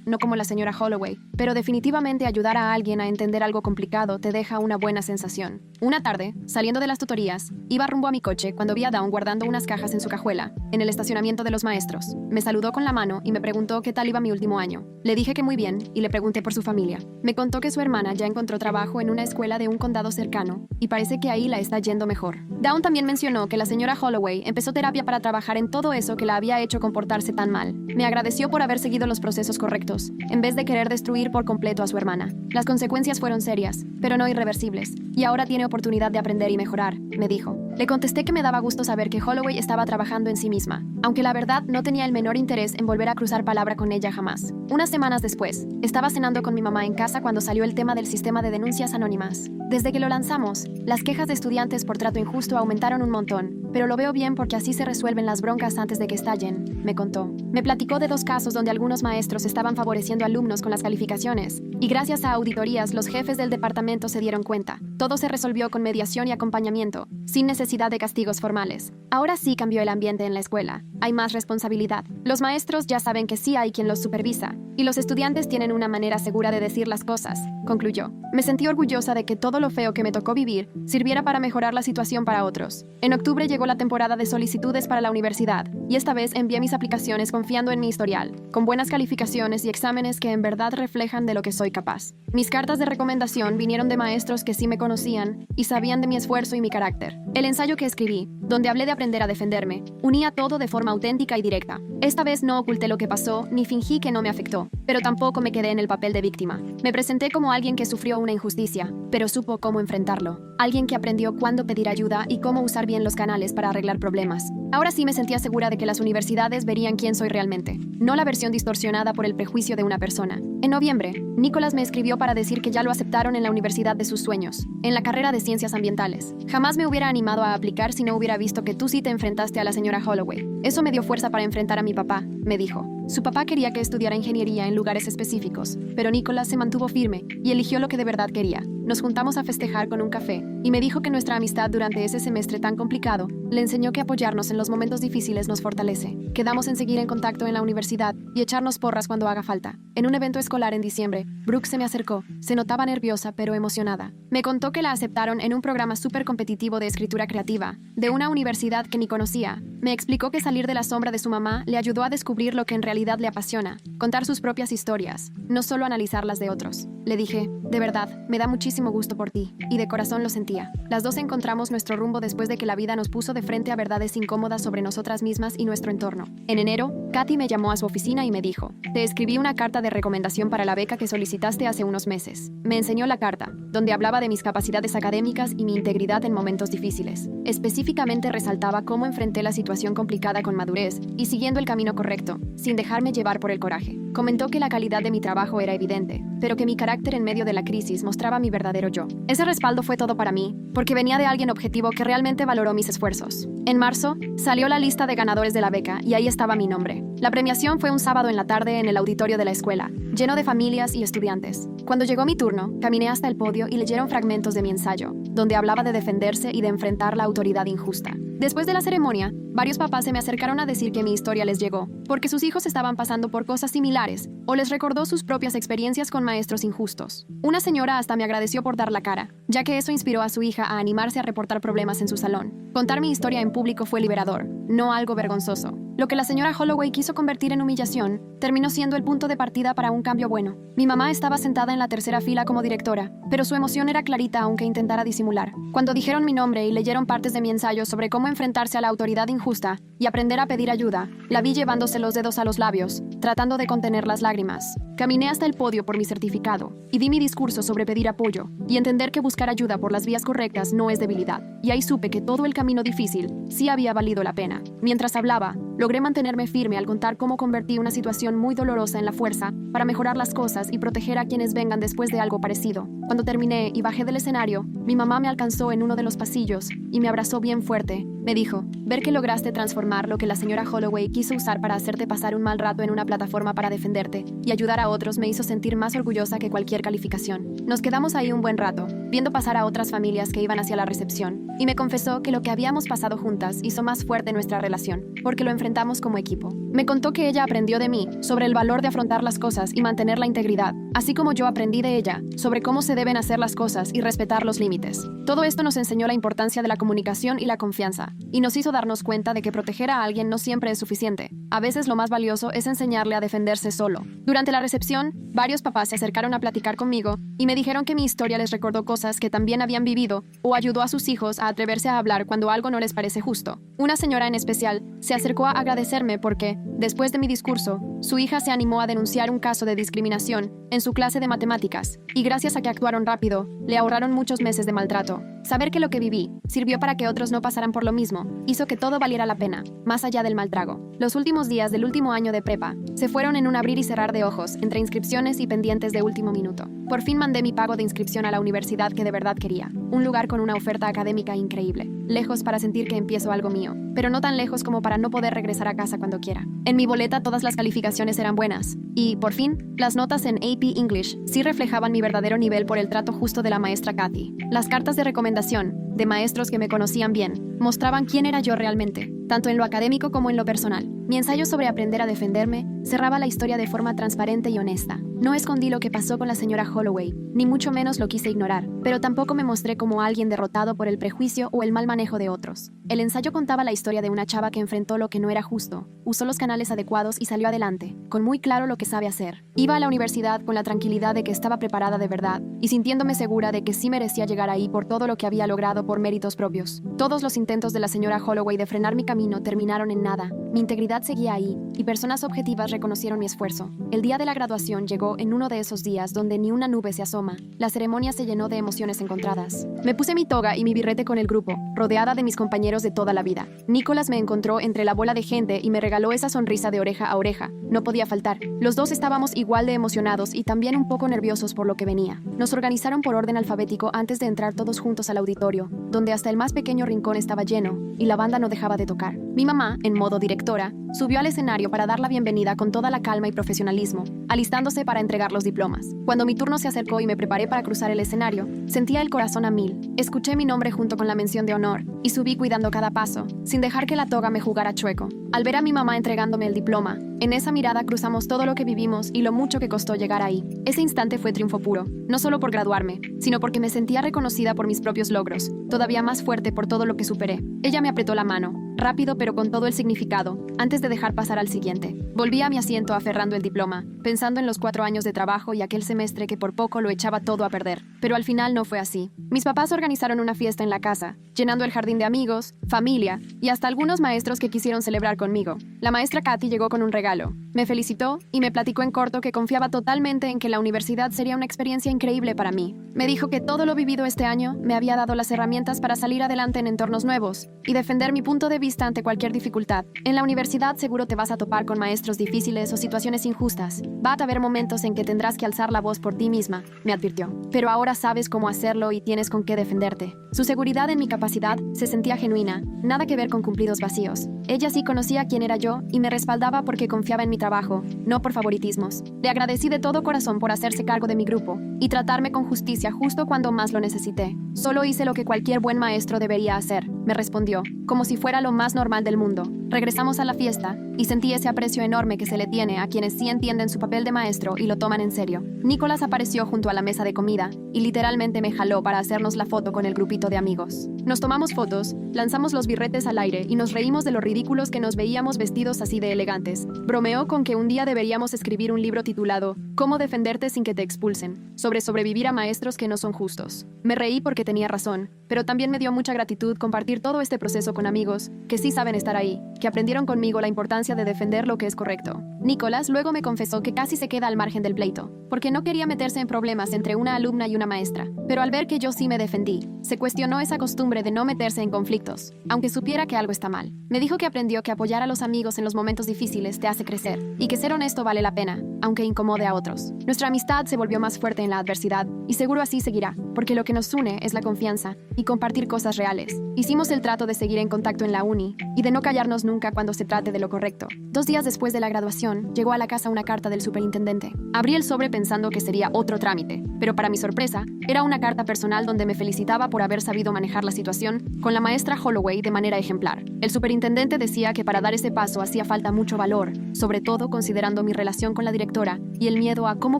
no como la señora Holloway, pero definitivamente ayudar a alguien a entender algo complicado te deja una buena sensación. Una tarde, saliendo de las tutorías, iba rumbo a mi coche cuando vi a Dawn guardando unas cajas en su cajuela, en el estacionamiento de los maestros. Me saludó con la mano y me preguntó qué tal iba mi último año. Le dije que muy bien y le pregunté por su familia. Me contó que su hermana ya encontró trabajo en una escuela de un condado cercano y parece que ahí la está yendo mejor. Dawn también mencionó que la señora Holloway empezó terapia para trabajar en todo eso que la había hecho comportarse tan mal. Me agradeció por haber seguido los procesos correctos, en vez de querer destruir por completo a su hermana. Las consecuencias fueron serias, pero no irreversibles, y ahora tiene oportunidad de aprender y mejorar, me dijo. Le contesté que me daba gusto saber que Holloway estaba trabajando en sí misma, aunque la verdad no tenía el menor interés en volver a cruzar palabra con ella jamás. Unas semanas después, estaba cenando con mi mamá en casa cuando salió el tema del sistema de denuncias anónimas. Desde que lo lanzamos, las quejas de estudiantes por trato injusto aumentaron un montón, pero lo veo bien porque así se resuelven las broncas antes de que estallen, me contó. Me platicó de 2 casos donde algunos maestros estaban favoreciendo a alumnos con las calificaciones, y gracias a auditorías los jefes del departamento se dieron cuenta. Todo se resolvió con mediación y acompañamiento, sin necesidad de castigos formales. Ahora sí cambió el ambiente en la escuela. Hay más responsabilidad. Los maestros ya saben que sí hay quien los supervisa, y los estudiantes tienen una manera segura de decir las cosas, concluyó. Me sentí orgullosa de que todo lo feo que me tocó vivir sirviera para mejorar la situación para otros. En octubre llegó la temporada de solicitudes para la universidad, y esta vez envié mis aplicaciones confiando en mi historial, con buenas calificaciones y exámenes que en verdad reflejan de lo que soy capaz. Mis cartas de recomendación vinieron de maestros que sí me conocían y sabían de mi esfuerzo y mi carácter. El ensayo que escribí, donde hablé de aprender a defenderme, unía todo de forma auténtica y directa. Esta vez no oculté lo que pasó ni fingí que no me afectó, pero tampoco me quedé en el papel de víctima. Me presenté como alguien que sufrió una injusticia, pero supo cómo enfrentarlo. Alguien que aprendió cuándo pedir ayuda y cómo usar bien los canales para arreglar problemas. Ahora sí me sentía segura de que las universidades verían quién soy realmente, no la versión distorsionada por el prejuicio de una persona. En noviembre, Nicholas me escribió para decir que ya lo aceptaron en la universidad de sus sueños, en la carrera de Ciencias Ambientales. Jamás me hubiera animado a aplicar si no hubiera visto que tú sí te enfrentaste a la señora Holloway. Eso me dio fuerza para enfrentar a mi papá, me dijo. Su papá quería que estudiara ingeniería en lugares específicos, pero Nicholas se mantuvo firme y eligió lo que de verdad quería. nos juntamos a festejar con un café y me dijo que nuestra amistad durante ese semestre tan complicado le enseñó que apoyarnos en los momentos difíciles nos fortalece. Quedamos en seguir en contacto en la universidad y echarnos porras cuando haga falta. En un evento escolar en diciembre, Brooke se me acercó. Se notaba nerviosa pero emocionada. Me contó que la aceptaron en un programa súper competitivo de escritura creativa, de una universidad que ni conocía. Me explicó que salir de la sombra de su mamá le ayudó a descubrir lo que en realidad le apasiona, contar sus propias historias, no solo analizar las de otros. Le dije, de verdad, me da muchísimo gusto por ti, y de corazón lo sentía. Las dos encontramos nuestro rumbo después de que la vida nos puso de frente a verdades incómodas sobre nosotras mismas y nuestro entorno. En enero, Katy me llamó a su oficina y me dijo, te escribí una carta de recomendación para la beca que solicitaste hace unos meses. Me enseñó la carta, donde hablaba de mis capacidades académicas y mi integridad en momentos difíciles. Específicamente resaltaba cómo enfrenté la situación complicada con madurez y siguiendo el camino correcto, sin dejarme llevar por el coraje. Comentó que la calidad de mi trabajo era evidente, pero que mi carácter en medio de la crisis mostraba mi verdadero yo. Ese respaldo fue todo para mí, porque venía de alguien objetivo que realmente valoró mis esfuerzos. En marzo, salió la lista de ganadores de la beca y ahí estaba mi nombre. La premiación fue un sábado en la tarde en el auditorio de la escuela, lleno de familias y estudiantes. Cuando llegó mi turno, caminé hasta el podio y leyeron fragmentos de mi ensayo, donde hablaba de defenderse y de enfrentar la autoridad injusta. Después de la ceremonia, varios papás se me acercaron a decir que mi historia les llegó, porque sus hijos estaban pasando por cosas similares, o les recordó sus propias experiencias con maestros injustos. Una señora hasta me agradeció por dar la cara, ya que eso inspiró a su hija a animarse a reportar problemas en su salón. Contar mi historia en público fue liberador, no algo vergonzoso. Lo que la señora Holloway quiso convertir en humillación terminó siendo el punto de partida para un cambio bueno. Mi mamá estaba sentada en la tercera fila como directora, pero su emoción era clarita aunque intentara disimular. Cuando dijeron mi nombre y leyeron partes de mi ensayo sobre cómo enfrentarse a la autoridad injusta y aprender a pedir ayuda, la vi llevándose los dedos a los labios, tratando de contener las lágrimas. Caminé hasta el podio por mi certificado y di mi discurso sobre pedir apoyo y entender que buscar ayuda por las vías correctas no es debilidad. Y ahí supe que todo el camino difícil sí había valido la pena. Mientras hablaba, logré mantenerme firme al contar cómo convertí una situación muy dolorosa en la fuerza para mejorar las cosas y proteger a quienes vengan después de algo parecido. Cuando terminé y bajé del escenario, mi mamá me alcanzó en uno de los pasillos y me abrazó bien fuerte. Me dijo, ver que lograste transformar lo que la señora Holloway quiso usar para hacerte pasar un mal rato en una plataforma para defenderte y ayudar a otros me hizo sentir más orgullosa que cualquier calificación. Nos quedamos ahí un buen rato, viendo pasar a otras familias que iban hacia la recepción, y me confesó que lo que habíamos pasado juntas hizo más fuerte nuestra relación, porque lo enfrentamos como equipo. Me contó que ella aprendió de mí sobre el valor de afrontar las cosas y mantener la integridad, así como yo aprendí de ella sobre cómo se deben hacer las cosas y respetar los límites. Todo esto nos enseñó la importancia de la comunicación y la confianza, y nos hizo darnos cuenta de que proteger a alguien no siempre es suficiente. A veces lo más valioso es enseñarle a defenderse solo. Durante la recepción, varios papás se acercaron a platicar conmigo y me dijeron que mi historia les recordó cosas que también habían vivido o ayudó a sus hijos a atreverse a hablar cuando algo no les parece justo. Una señora en especial se acercó a agradecerme porque, después de mi discurso, su hija se animó a denunciar un caso de discriminación en su clase de matemáticas, y gracias a que actuaron rápido, le ahorraron muchos meses de maltrato. Saber que lo que viví sirvió para que otros no pasaran por lo mismo hizo que todo valiera la pena, más allá del mal trago. Los últimos días del último año de prepa se fueron en un abrir y cerrar de ojos entre inscripciones y pendientes de último minuto. Por fin mandé mi pago de inscripción a la universidad que de verdad quería, un lugar con una oferta académica increíble, lejos para sentir que empiezo algo mío, pero no tan lejos como para no poder regresar a casa cuando quiera. En mi boleta todas las calificaciones eran buenas, y, por fin, las notas en AP English sí reflejaban mi verdadero nivel por el trato justo de la maestra Katy. Las cartas de recomendación, de maestros que me conocían bien, mostraban quién era yo realmente, tanto en lo académico como en lo personal. Mi ensayo sobre aprender a defenderme cerraba la historia de forma transparente y honesta. No escondí lo que pasó con la señora Holloway, ni mucho menos lo quise ignorar, pero tampoco me mostré como alguien derrotado por el prejuicio o el mal manejo de otros. El ensayo contaba la historia de una chava que enfrentó lo que no era justo, usó los canales adecuados y salió adelante, con muy claro lo que sabe hacer. Iba a la universidad con la tranquilidad de que estaba preparada de verdad y sintiéndome segura de que sí merecía llegar ahí por todo lo que había logrado por méritos propios. Todos los intentos de la señora Holloway de frenar mi camino terminaron en nada. Mi integridad seguía ahí, y personas objetivas reconocieron mi esfuerzo. El día de la graduación llegó en uno de esos días donde ni una nube se asoma. La ceremonia se llenó de emociones encontradas. Me puse mi toga y mi birrete con el grupo, rodeada de mis compañeros de toda la vida. Nicholas me encontró entre la bola de gente y me regaló esa sonrisa de oreja a oreja. No podía faltar. Los dos estábamos igual de emocionados y también un poco nerviosos por lo que venía. Nos organizaron por orden alfabético antes de entrar todos juntos al auditorio, donde hasta el más pequeño rincón estaba lleno, y la banda no dejaba de tocar. Mi mamá, en modo directora, subió al escenario para dar la bienvenida con toda la calma y profesionalismo, alistándose para entregar los diplomas. Cuando mi turno se acercó y me preparé para cruzar el escenario, sentía el corazón a mil. Escuché mi nombre junto con la mención de honor y subí cuidando cada paso, sin dejar que la toga me jugara chueco. Al ver a mi mamá entregándome el diploma, en esa mirada cruzamos todo lo que vivimos y lo mucho que costó llegar ahí. Ese instante fue triunfo puro, no solo por graduarme, sino porque me sentía reconocida por mis propios logros, todavía más fuerte por todo lo que superé. Ella me apretó la mano, rápido pero con todo el significado, antes de dejar pasar al siguiente. Volví a mi asiento aferrando el diploma, pensando en los 4 años de trabajo y aquel semestre que por poco lo echaba todo a perder. Pero al final no fue así. Mis papás organizaron una fiesta en la casa, llenando el jardín de amigos, familia y hasta algunos maestros que quisieron celebrar conmigo. La maestra Katy llegó con un regalo. Me felicitó y me platicó en corto que confiaba totalmente en que la universidad sería una experiencia increíble para mí. Me dijo que todo lo vivido este año me había dado las herramientas para salir adelante en entornos nuevos y defender mi punto de vista ante cualquier dificultad. En la universidad seguro te vas a topar con maestros difíciles o situaciones injustas. Va a haber momentos en que tendrás que alzar la voz por ti misma, me advirtió. Pero ahora sabes cómo hacerlo y tienes con qué defenderte. Su seguridad en mi capacidad se sentía genuina, nada que ver con cumplidos vacíos. Ella sí conocía quién era yo y me respaldaba porque confiaba en mi trabajo, no por favoritismos. Le agradecí de todo corazón por hacerse cargo de mi grupo y tratarme con justicia justo cuando más lo necesité. Solo hice lo que cualquier buen maestro debería hacer, me respondió, como si fuera lo más normal del mundo. Regresamos a la fiesta y sentí ese aprecio enorme que se le tiene a quienes sí entienden su papel de maestro y lo toman en serio. Nicolás apareció junto a la mesa de comida y literalmente me jaló para hacernos la foto con el grupito de amigos. Nos tomamos fotos, lanzamos los birretes al aire y nos reímos de lo ridículos que nos veíamos vestidos así de elegantes. Bromeó con que un día deberíamos escribir un libro titulado «Cómo defenderte sin que te expulsen», sobre sobrevivir a maestros que no son justos. Me reí porque tenía razón, pero también me dio mucha gratitud compartir todo este proceso con amigos que sí saben estar ahí, que aprendieron conmigo la importancia de defender lo que es correcto. Nicolás luego me confesó que casi se queda al margen del pleito, porque no quería meterse en problemas entre una alumna y una maestra. Pero al ver que yo sí me defendí, se cuestionó esa costumbre de no meterse en conflictos, aunque supiera que algo está mal. Me dijo que aprendió que apoyar a los amigos en los momentos difíciles te hace crecer, y que ser honesto vale la pena, aunque incomode a otros. Nuestra amistad se volvió más fuerte en la adversidad, y seguro así seguirá, porque lo que nos une es la confianza y compartir cosas reales. Hicimos el trato de seguir en contacto en la uni, y de no callarnos nunca cuando se trate de lo correcto. 2 días después de la graduación, llegó a la casa una carta del superintendente. Abrí el sobre pensando que sería otro trámite, pero para mi sorpresa, era una carta personal donde me felicitaba por haber sabido manejar la situación con la maestra Holloway de manera ejemplar. El superintendente decía que para dar ese paso hacía falta mucho valor, sobre todo considerando mi relación con la directora y el miedo a cómo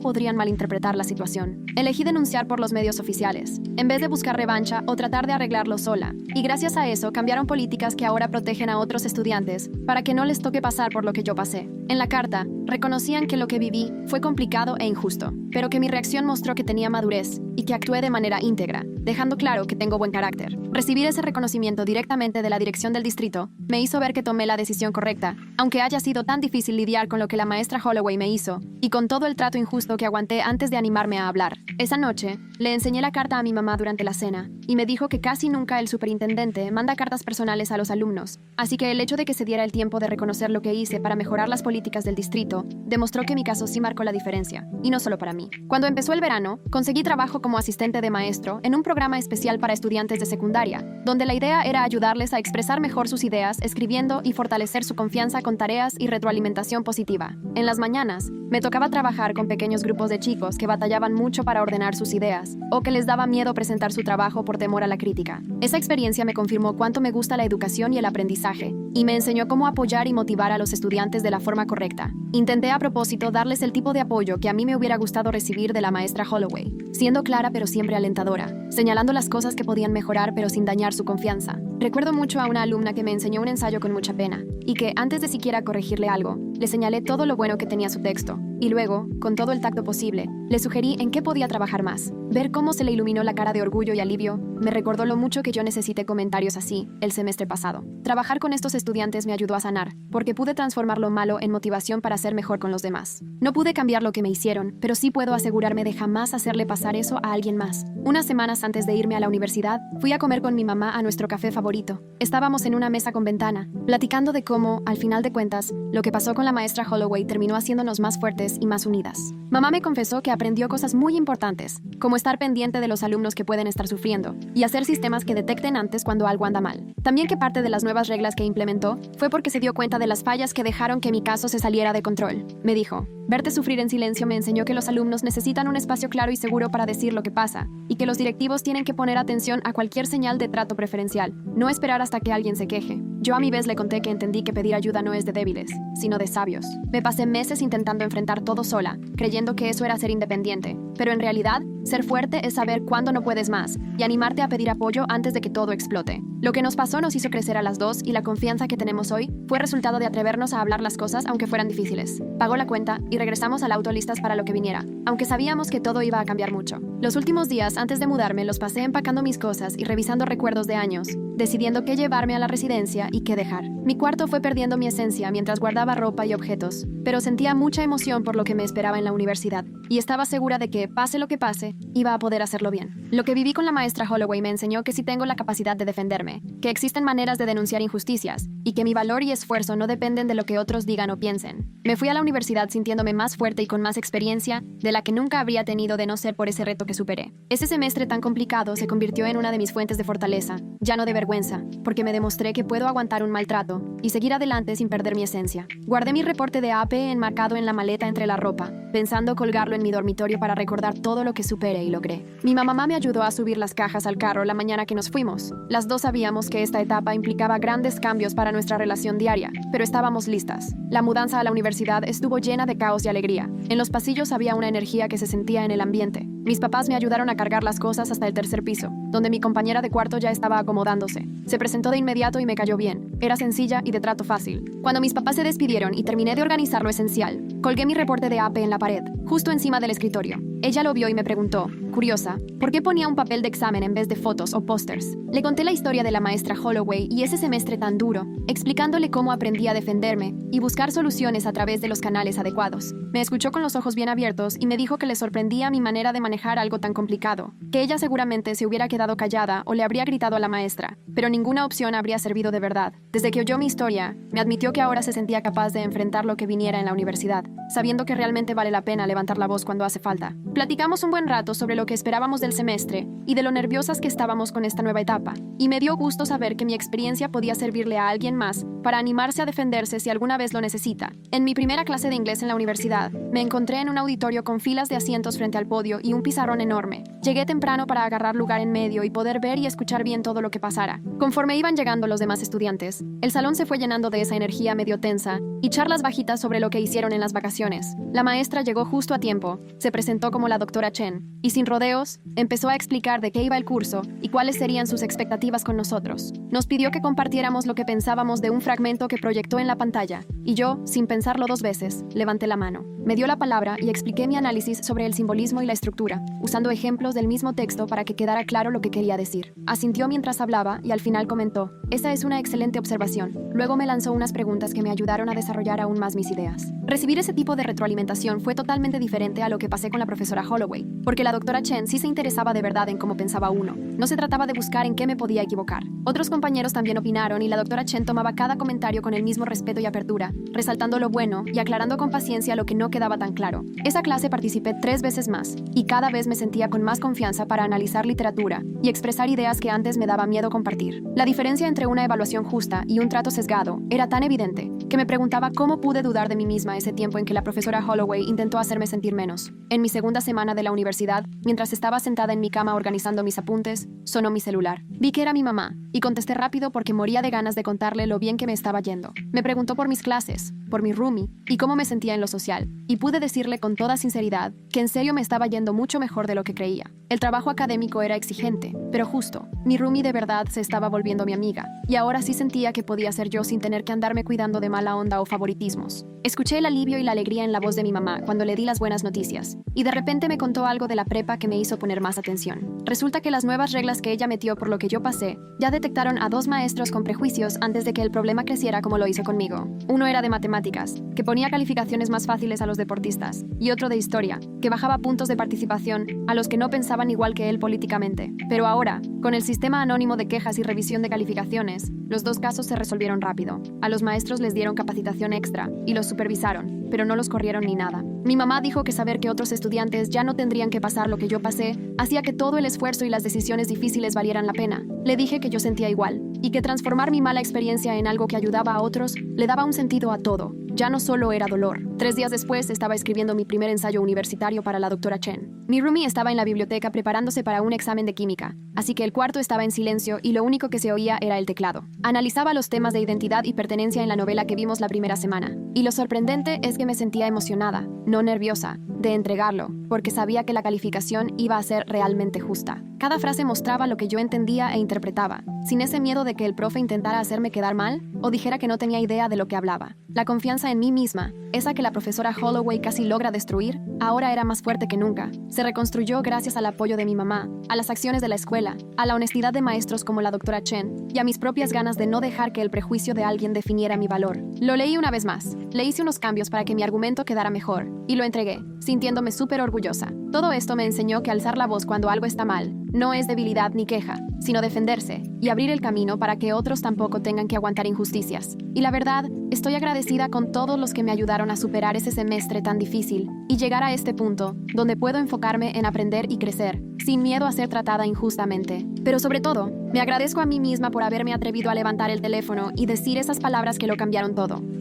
podrían malinterpretar la situación. Elegí denunciar por los medios oficiales, en vez de buscar revancha o tratar de arreglarlo sola, y gracias a eso cambiaron políticas que ahora protegen a otros estudiantes para que no les toque pasar por lo que yo pasé. En la carta, reconocían que lo que viví fue complicado e injusto, pero que mi reacción mostró que tenía madurez y que actué de manera íntegra, dejando claro que tengo buen carácter. Recibir ese reconocimiento directamente de la dirección del distrito me hizo ver que tomé la decisión correcta, aunque haya sido tan difícil lidiar con lo que la maestra Holloway me hizo y con todo el trato injusto que aguanté antes de animarme a hablar. Esa noche, le enseñé la carta a mi mamá durante la cena y me dijo que casi nunca el superintendente manda cartas personales a los alumnos, así que el hecho de que se diera el tiempo de reconocer lo que hice para mejorar las políticas del distrito demostró que mi caso sí marcó la diferencia, y no solo para mí. Cuando empezó el verano, conseguí trabajo como asistente de maestro en un programa especial para estudiantes de secundaria, donde la idea era ayudarles a expresar mejor sus ideas escribiendo y fortalecer su confianza con tareas y retroalimentación positiva. En las mañanas, me tocaba trabajar con pequeños grupos de chicos que batallaban mucho para ordenar sus ideas o que les daba miedo presentar su trabajo por temor a la crítica. Esa experiencia me confirmó cuánto me gusta la educación y el aprendizaje, y me enseñó cómo apoyar y motivar a los estudiantes de la forma correcta. Intenté a propósito darles el tipo de apoyo que a mí me hubiera gustado recibir de la maestra Holloway, siendo clara pero siempre alentadora, señalando las cosas que podían mejorar pero sin dañar su confianza. Recuerdo mucho a una alumna que me enseñó un ensayo con mucha pena, y que, antes de siquiera corregirle algo, le señalé todo lo bueno que tenía su texto, y luego, con todo el tacto posible, le sugerí en qué podía trabajar más. Ver cómo se le iluminó la cara de orgullo y alivio me recordó lo mucho que yo necesité comentarios así el semestre pasado. Trabajar con estos estudiantes me ayudó a sanar, porque pude transformar lo malo en motivación para ser mejor con los demás. No pude cambiar lo que me hicieron, pero sí puedo asegurarme de jamás hacerle pasar eso a alguien más. Unas semanas antes de irme a la universidad, fui a comer con mi mamá a nuestro café favorito. Estábamos en una mesa con ventana, platicando de cómo, al final de cuentas, lo que pasó con la maestra Holloway terminó haciéndonos más fuertes fuertes y más unidas. Mamá me confesó que aprendió cosas muy importantes, como estar pendiente de los alumnos que pueden estar sufriendo y hacer sistemas que detecten antes cuando algo anda mal. También que parte de las nuevas reglas que implementó fue porque se dio cuenta de las fallas que dejaron que mi caso se saliera de control. Me dijo: verte sufrir en silencio me enseñó que los alumnos necesitan un espacio claro y seguro para decir lo que pasa, y que los directivos tienen que poner atención a cualquier señal de trato preferencial, no esperar hasta que alguien se queje. Yo a mi vez le conté que entendí que pedir ayuda no es de débiles, sino de sabios. Me pasé meses intentando enfrentar todo sola, creyendo que eso era ser independiente, pero en realidad, ser fuerte es saber cuándo no puedes más y animarte a pedir apoyo antes de que todo explote. Lo que nos pasó nos hizo crecer a las dos y la confianza que tenemos hoy fue resultado de atrevernos a hablar las cosas aunque fueran difíciles. Pagó la cuenta y regresamos al auto listas para lo que viniera, aunque sabíamos que todo iba a cambiar mucho. Los últimos días antes de mudarme los pasé empacando mis cosas y revisando recuerdos de años, decidiendo qué llevarme a la residencia y qué dejar. Mi cuarto fue perdiendo mi esencia mientras guardaba ropa y objetos, pero sentía mucha emoción por lo que me esperaba en la universidad y estaba segura de que, pase lo que pase, iba a poder hacerlo bien. Lo que viví con la maestra Holloway me enseñó que sí tengo la capacidad de defenderme, que existen maneras de denunciar injusticias y que mi valor y esfuerzo no dependen de lo que otros digan o piensen. Me fui a la universidad sintiéndome más fuerte y con más experiencia de la que nunca habría tenido de no ser por ese reto que superé. Ese semestre tan complicado se convirtió en una de mis fuentes de fortaleza, ya no de vergüenza, porque me demostré que puedo aguantar un maltrato y seguir adelante sin perder mi esencia. Guardé mi reporte de AP enmarcado en la maleta entre la ropa, pensando colgarlo en mi dormitorio para recordar todo lo que superé y logré. Mi mamá me ayudó a subir las cajas al carro la mañana que nos fuimos. Las dos sabíamos que esta etapa implicaba grandes cambios para nuestra relación diaria, pero estábamos listas. La mudanza a la universidad estuvo llena de caos y alegría. En los pasillos había una energía que se sentía en el ambiente. Mis papás me ayudaron a cargar las cosas hasta el tercer piso, donde mi compañera de cuarto ya estaba acomodándose. Se presentó de inmediato y me cayó bien. Era sencilla y de trato fácil. Cuando mis papás se despidieron y terminé de organizar lo esencial, colgué mi reporte de AP en la pared, justo encima del escritorio. Ella lo vio y me preguntó, curiosa, ¿por qué ponía un papel de examen en vez de fotos o pósters? Le conté la historia de la maestra Holloway y ese semestre tan duro, explicándole cómo aprendí a defenderme y buscar soluciones a través de los canales adecuados. Me escuchó con los ojos bien abiertos y me dijo que le sorprendía mi manera de manejar algo tan complicado, que ella seguramente se hubiera quedado callada o le habría gritado a la maestra, pero ninguna opción habría servido de verdad. Desde que oyó mi historia, me admitió que ahora se sentía capaz de enfrentar lo que viniera en la universidad, sabiendo que realmente vale la pena levantar la voz cuando hace falta. Platicamos un buen rato sobre lo que esperábamos del semestre y de lo nerviosas que estábamos con esta nueva etapa, y me dio gusto saber que mi experiencia podía servirle a alguien más para animarse a defenderse si alguna vez lo necesita. En mi primera clase de inglés en la universidad, me encontré en un auditorio con filas de asientos frente al podio y un pizarrón enorme. Llegué temprano para agarrar lugar en medio y poder ver y escuchar bien todo lo que pasara. Conforme iban llegando los demás estudiantes, el salón se fue llenando de esa energía medio tensa y charlas bajitas sobre lo que hicieron en las vacaciones. La maestra llegó justo a tiempo, se presentó como la doctora Chen, y sin rodeos, empezó a explicar de qué iba el curso y cuáles serían sus expectativas con nosotros. Nos pidió que compartiéramos lo que pensábamos de un fragmento que proyectó en la pantalla, y yo, sin pensarlo dos veces, levanté la mano. Me dio la palabra y expliqué mi análisis sobre el simbolismo y la estructura, usando ejemplos del mismo texto para que quedara claro lo que quería decir. Asintió mientras hablaba y al final comentó, «Esa es una excelente observación». Luego me lanzó unas preguntas que me ayudaron a desarrollar aún más mis ideas. Recibir ese tipo de retroalimentación fue totalmente diferente a lo que pasé con la profesora Holloway, porque la doctora Chen sí se interesaba de verdad en cómo pensaba uno. No se trataba de buscar en qué me podía equivocar. Otros compañeros también opinaron y la doctora Chen tomaba cada comentario con el mismo respeto y apertura, resaltando lo bueno y aclarando con paciencia lo que no quedaba tan claro. Esa clase participé 3 veces más y cada vez me sentía con más confianza para analizar literatura y expresar ideas que antes me daba miedo compartir. La diferencia entre una evaluación justa y un trato sesgado era tan evidente que me preguntaba cómo pude dudar de mí misma ese tiempo en que la profesora Holloway intentó hacerme sentir menos. En mi segunda semana de la universidad, mientras estaba sentada en mi cama organizando mis apuntes, sonó mi celular. Vi que era mi mamá y contesté rápido porque moría de ganas de contarle lo bien que me estaba yendo. Me preguntó por mis clases, por mi roomie y cómo me sentía en lo social, y pude decirle con toda sinceridad que en serio me estaba yendo mucho mejor de lo que creía. El trabajo académico era exigente, pero justo. Mi roomie de verdad se estaba volviendo mi amiga, y ahora sí sentía que podía ser yo sin tener que andarme cuidando de mala onda o favoritismos. Escuché el alivio y la alegría en la voz de mi mamá cuando le di las buenas noticias, y de repente me contó algo de la prepa que me hizo poner más atención. Resulta que las nuevas reglas que ella metió por lo que yo pasé ya detectaron a 2 maestros con prejuicios antes de que el problema creciera como lo hizo conmigo. Uno era de matemáticas, que ponía calificaciones más fáciles a los deportistas, y otro de historia, que bajaba puntos de participación a los que no pensaban igual que él políticamente. Pero ahora, con el sistema anónimo de quejas y revisión de calificaciones, los 2 casos se resolvieron rápido. A los maestros les dieron dieron capacitación extra y los supervisaron, pero no los corrieron ni nada. Mi mamá dijo que saber que otros estudiantes ya no tendrían que pasar lo que yo pasé hacía que todo el esfuerzo y las decisiones difíciles valieran la pena. Le dije que yo sentía igual y que transformar mi mala experiencia en algo que ayudaba a otros le daba un sentido a todo. Ya no solo era dolor. 3 días después estaba escribiendo mi primer ensayo universitario para la doctora Chen. Mi roomie estaba en la biblioteca preparándose para un examen de química, así que el cuarto estaba en silencio y lo único que se oía era el teclado. Analizaba los temas de identidad y pertenencia en la novela que vimos la primera semana. Y lo sorprendente es que me sentía emocionada, no nerviosa, de entregarlo, porque sabía que la calificación iba a ser realmente justa. Cada frase mostraba lo que yo entendía e interpretaba, sin ese miedo de que el profe intentara hacerme quedar mal o dijera que no tenía idea de lo que hablaba. La confianza en mí misma, esa que la profesora Holloway casi logra destruir, ahora era más fuerte que nunca. Se reconstruyó gracias al apoyo de mi mamá, a las acciones de la escuela, a la honestidad de maestros como la doctora Chen y a mis propias ganas de no dejar que el prejuicio de alguien definiera mi valor. Lo leí una vez más, le hice unos cambios para que mi argumento quedara mejor y lo entregué, sintiéndome súper orgullosa. Todo esto me enseñó que alzar la voz cuando algo está mal no es debilidad ni queja, sino defenderse y abrir el camino para que otros tampoco tengan que aguantar injusticias. Y la verdad, estoy agradecida con todos los que me ayudaron a superar ese semestre tan difícil y llegar a este punto donde puedo enfocarme en aprender y crecer, sin miedo a ser tratada injustamente. Pero sobre todo, me agradezco a mí misma por haberme atrevido a levantar el teléfono y decir esas palabras que lo cambiaron todo.